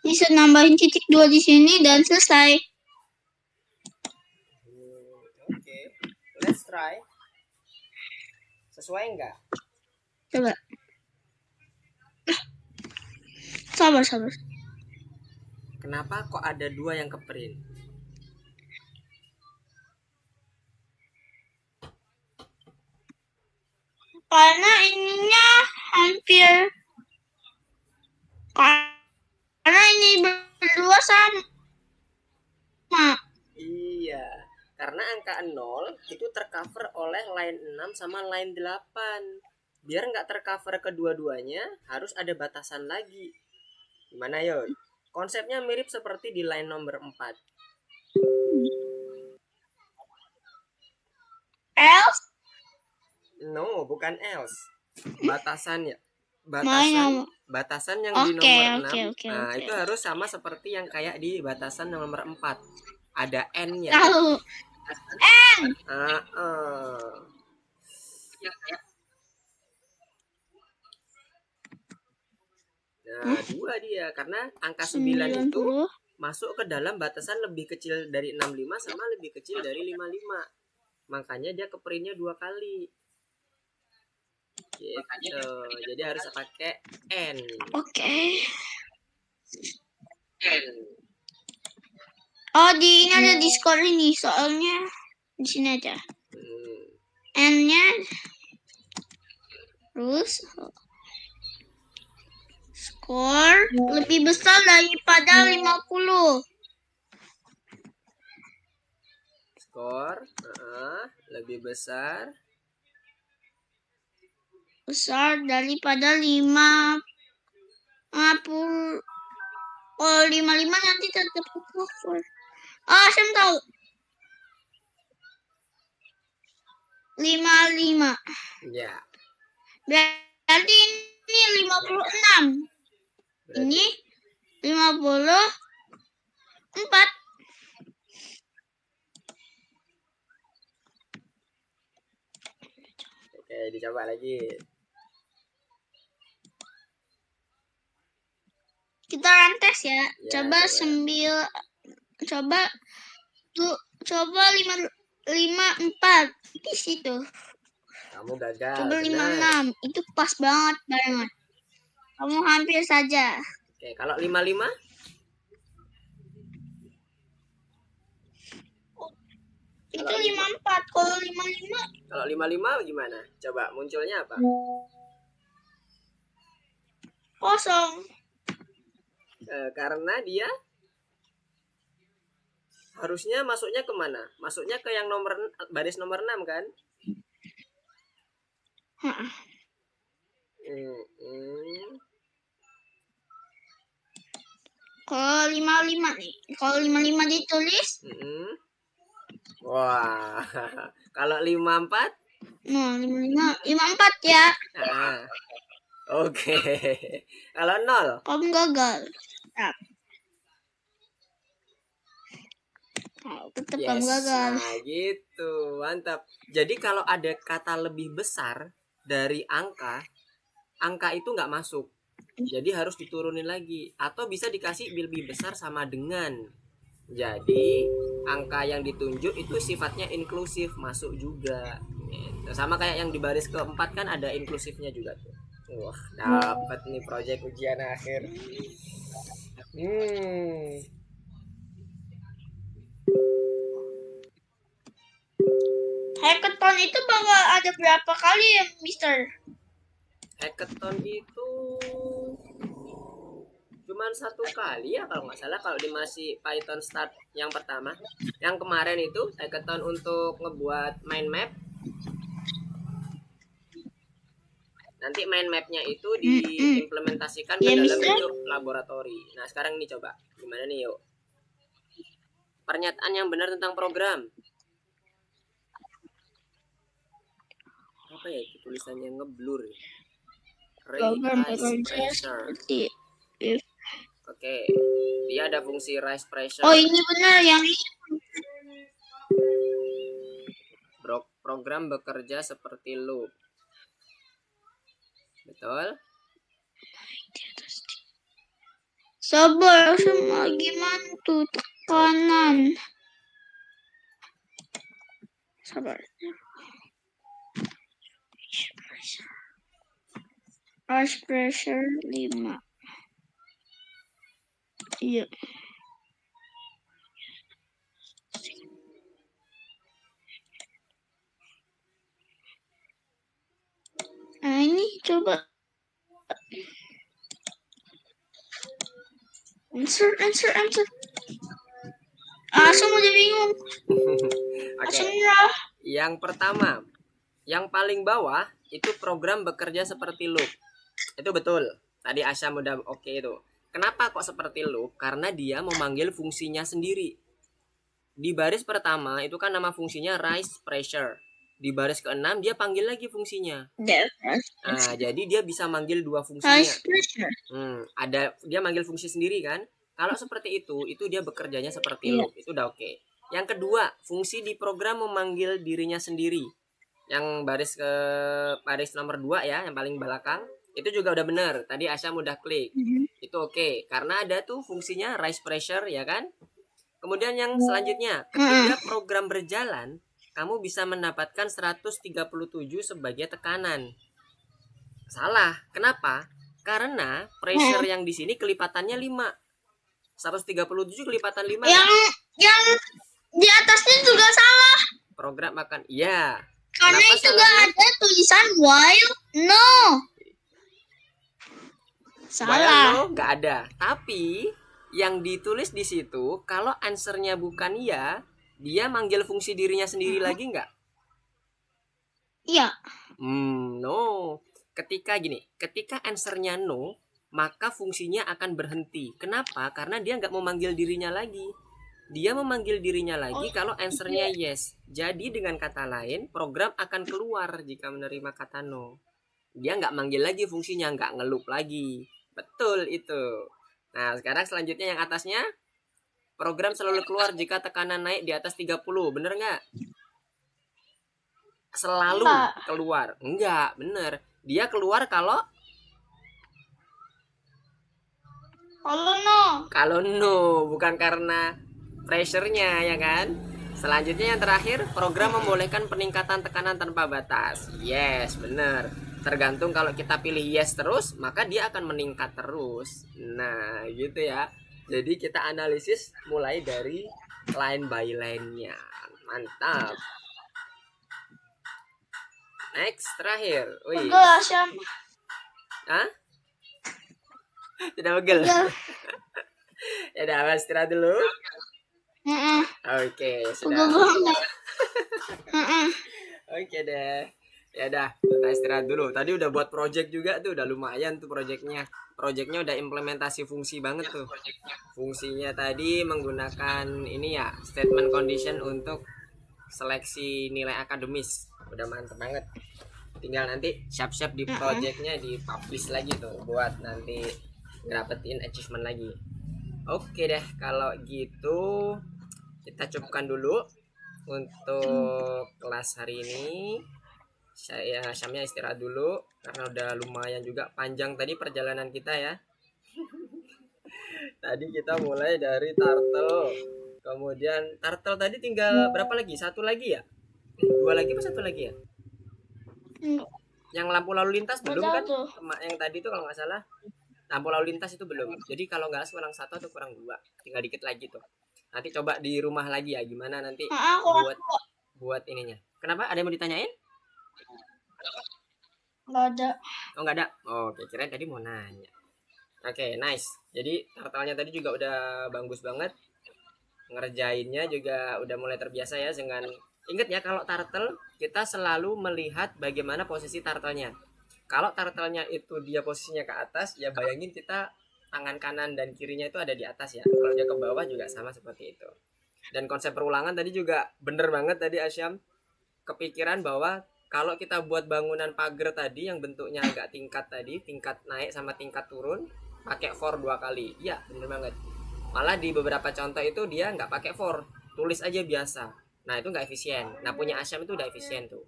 Bisa nambahin titik 2 di sini dan selesai. Oke. Let's try. Sesuai enggak? Coba. Sabar. Kenapa kok ada 2 yang keprint? Karena ininya hampir. Karena ini berdua sama. Iya, karena angka 0 itu tercover oleh line 6 sama line 8. Biar nggak tercover kedua-duanya, harus ada batasan lagi. Gimana yo? Konsepnya mirip seperti di line nomor 4. Else? No, bukan else. Batasannya. Batasan yang di nomor 6. Nah, itu harus sama seperti yang kayak di batasan nomor 4. Ada N-nya. Tahu. N. Nah, 2 dia karena angka 9 itu masuk ke dalam batasan lebih kecil dari 65 sama lebih kecil dari 55. Makanya dia keprintnya 2 kali. Gitu. Jadi harus pakai N. Oke. Oh, ini ada Discord ini, soalnya di sini aja. N-nya terus skor lebih besar daripada 50. Skor lebih besar daripada 50. Oh, 55 nanti tetap cover. Saya tahu. 55. ya. Berarti ini 56. Berarti Ini 54. oke, dicoba lagi. Kita rantes ya. Ya, Coba coba. coba 54 di situ. Kamu gagal. Coba Benar. 56. Itu pas banget. Kamu hampir saja. Oke, kalau 55? Itu 54. Kalau 55? Kalau 55 gimana? Coba munculnya apa? Kosong. Karena dia harusnya masuknya kemana? Masuknya ke yang baris nomor 6 kan? Kalau 55 nih. Kalau 55 ditulis. Wah. Kalau 54? Nah, 54 ya. Oke. Kalau 0? Kamu gagal. Tetap kamu gagal. Nah, gitu. Mantap. Jadi kalau ada kata lebih besar dari angka itu nggak masuk. Jadi harus diturunin lagi. Atau bisa dikasih lebih besar sama dengan. Jadi angka yang ditunjuk itu sifatnya inklusif, masuk juga. Sama kayak yang di baris keempat kan ada inklusifnya juga tuh. Wah, dapat nih proyek ujian akhir. Hackathon itu bakal ada berapa kali ya, Mister? Hackathon itu cuman 1 kali ya kalau nggak salah, kalau di masih Python Start yang pertama. Yang kemarin itu hackathon untuk ngebuat mind map. Nanti mind mapnya itu diimplementasikan ke dalam bentuk laboratori. Nah sekarang ini coba gimana nih, yuk. Pernyataan yang benar tentang program. Apa ya itu tulisannya ngeblur ya? Rise pressure. Oke, dia ada fungsi rise pressure. Oh, ini benar yang ini. Program bekerja seperti loop. Betul? Sabar, semua gimana tuh tekanan. Sabar. Rise pressure 5. Iya. Nah, ini coba. Answer. Langsung udah bingung. Oke. Yang pertama, yang paling bawah itu program bekerja seperti loop. Itu betul. Tadi Asyam udah oke itu. Kenapa kok seperti loop? Karena dia memanggil fungsinya sendiri. Di baris pertama itu kan nama fungsinya rise pressure. Di baris ke-6 dia panggil lagi fungsinya. Nah, jadi dia bisa manggil 2 fungsinya. Dia manggil fungsi sendiri kan? Kalau seperti itu dia bekerjanya seperti loop. Itu udah oke. Yang kedua, fungsi di program memanggil dirinya sendiri. Yang baris nomor 2 ya, yang paling belakang. Itu juga udah bener. Tadi Asyam udah klik. Itu oke. Karena ada tuh fungsinya rise pressure ya kan. Kemudian yang selanjutnya, ketika program berjalan, kamu bisa mendapatkan 137 sebagai tekanan. Salah. Kenapa? Karena pressure yang di sini kelipatannya 5. 137 kelipatan 5. Yang di atasnya juga salah. Program akan iya. Karena itu gak ada tulisan while no. Salah. While no gak ada. Tapi yang ditulis di situ kalau answernya bukan iya, dia manggil fungsi dirinya sendiri lagi nggak? Iya. No. Ketika answernya no, maka fungsinya akan berhenti. Kenapa? Karena dia nggak mau manggil dirinya lagi. Dia memanggil dirinya lagi kalau answernya yes. Jadi dengan kata lain, program akan keluar jika menerima kata no. Dia nggak manggil lagi fungsinya, nggak ngelup lagi. Betul itu. Nah, sekarang selanjutnya yang atasnya, program selalu keluar jika tekanan naik di atas 30. Bener nggak? Selalu keluar. Enggak, bener. Dia keluar kalau no, bukan karena pressure-nya ya kan. Selanjutnya yang terakhir, program membolehkan peningkatan tekanan tanpa batas. Yes, bener. Tergantung kalau kita pilih yes terus, maka dia akan meningkat terus. Nah, gitu ya. Jadi kita analisis mulai dari line by line-nya. Mantap. Next, terakhir. Wih. Hah? Tidak pegel. Ya udah, istirahat dulu. Oke, sudah. Oke deh. Ya udah, kita istirahat dulu. Tadi udah buat project juga tuh, udah lumayan tuh projectnya. Projectnya udah implementasi fungsi banget tuh. Fungsinya tadi menggunakan ini ya, statement condition untuk seleksi nilai akademis. Udah mantep banget. Tinggal nanti siap-siap di projectnya di publish lagi tuh buat nanti dapetin achievement lagi. Oke deh, kalau gitu kita cukupkan dulu untuk kelas hari ini. Syamnya istirahat dulu karena udah lumayan juga panjang tadi perjalanan kita ya. Tadi kita mulai dari turtle. Kemudian turtle tadi tinggal berapa lagi? Satu lagi ya? Dua lagi apa satu lagi ya? Yang lampu lalu lintas belum kan? Yang tadi tuh kalau nggak salah lampu lalu lintas itu belum. Jadi kalau nggak kurang satu atau kurang dua, tinggal dikit lagi tuh. Nanti coba di rumah lagi ya, gimana nanti buat ininya. Kenapa? Ada yang mau ditanyain? Nggak ada. Oh nggak ada. Oke, kirain tadi mau nanya. Oke, nice. Jadi turtle-nya tadi juga udah bagus banget. Ngerjainnya juga udah mulai terbiasa ya dengan. Ingat ya, kalau turtle kita selalu melihat bagaimana posisi turtle-nya. Kalau turtle-nya itu dia posisinya ke atas, ya bayangin kita tangan kanan dan kirinya itu ada di atas ya. Kalau dia ke bawah juga sama seperti itu. Dan konsep perulangan tadi juga bener banget tadi Asyam. Kepikiran bahwa kalau kita buat bangunan pagar tadi yang bentuknya agak tingkat tadi, tingkat naik sama tingkat turun, pakai for 2 kali. Iya, bener banget. Malah di beberapa contoh itu dia nggak pakai for, tulis aja biasa. Nah itu nggak efisien. Nah punya Asyam itu udah efisien tuh,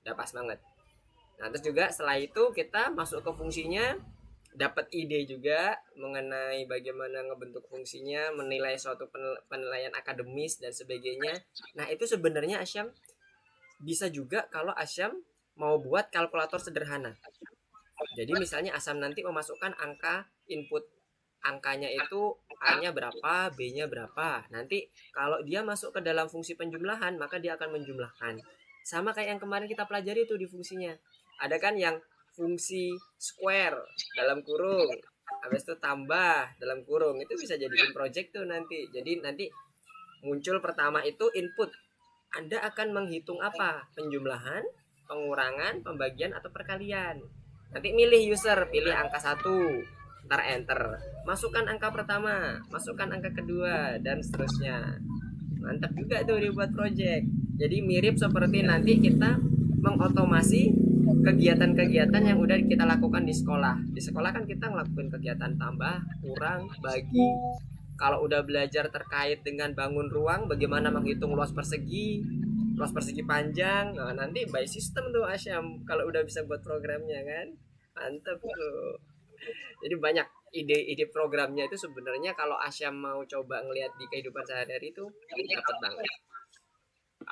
udah pas banget. Nah terus juga setelah itu kita masuk ke fungsinya, dapat ide juga mengenai bagaimana ngebentuk fungsinya, menilai suatu penilaian akademis dan sebagainya. Nah itu sebenarnya Asyam bisa juga kalau Asyam mau buat kalkulator sederhana. Jadi misalnya Asyam nanti memasukkan angka input, angkanya itu A-nya berapa, B-nya berapa. Nanti kalau dia masuk ke dalam fungsi penjumlahan, maka dia akan menjumlahkan. Sama kayak yang kemarin kita pelajari itu di fungsinya. Ada kan yang fungsi square dalam kurung, habis itu tambah dalam kurung. Itu bisa jadiin project tuh nanti. Jadi nanti muncul pertama itu input. Anda akan menghitung apa? Penjumlahan, pengurangan, pembagian, atau perkalian. Nanti milih user, pilih angka 1, ntar enter. Masukkan angka pertama, masukkan angka kedua, dan seterusnya. Mantap juga tuh dibuat project. Jadi mirip seperti nanti kita mengotomasi kegiatan-kegiatan yang udah kita lakukan di sekolah. Di sekolah kan kita ngelakuin kegiatan tambah, kurang, bagi. Kalau udah belajar terkait dengan bangun ruang, bagaimana menghitung luas persegi panjang, nah, nanti by system tuh Asyam kalau udah bisa buat programnya kan. Mantap bro. Jadi banyak ide-ide programnya itu sebenarnya kalau Asyam mau coba ngelihat di kehidupan sehari-hari itu dapat banget.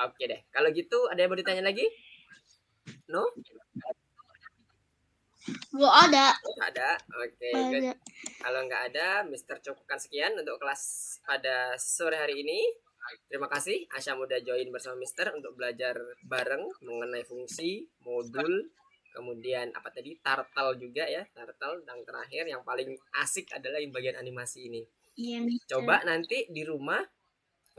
Oke deh. Kalau gitu ada yang mau ditanya lagi? No? Gak ada. Ada. Oke, good. Ada. Kalau nggak ada, Mister cukupkan sekian untuk kelas pada sore hari ini. Terima kasih Asyam udah join bersama Mister untuk belajar bareng mengenai fungsi, modul, kemudian apa tadi turtle juga ya, turtle, dan terakhir yang paling asik adalah yang bagian animasi ini. Iya, Mister. Coba nanti di rumah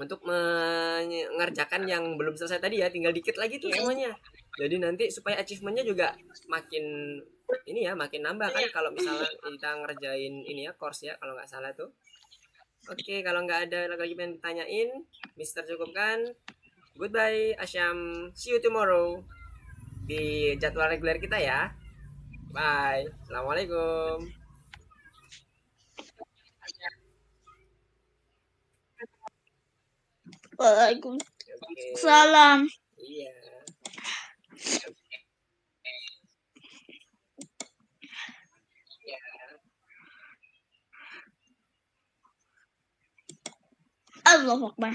untuk mengerjakan yang belum selesai tadi ya, tinggal dikit lagi tuh semuanya. Jadi nanti supaya achievementnya juga makin ini ya, makin nambah kan kalau misalnya kita ngerjain ini ya course ya kalau nggak salah tuh. Oke, kalau nggak ada lagi yang ditanyain, Mister cukupkan. Goodbye, Asyam. See you tomorrow di jadwal reguler kita ya. Bye. Assalamualaikum. Waalaikumsalam. Iya. Allahu Akbar.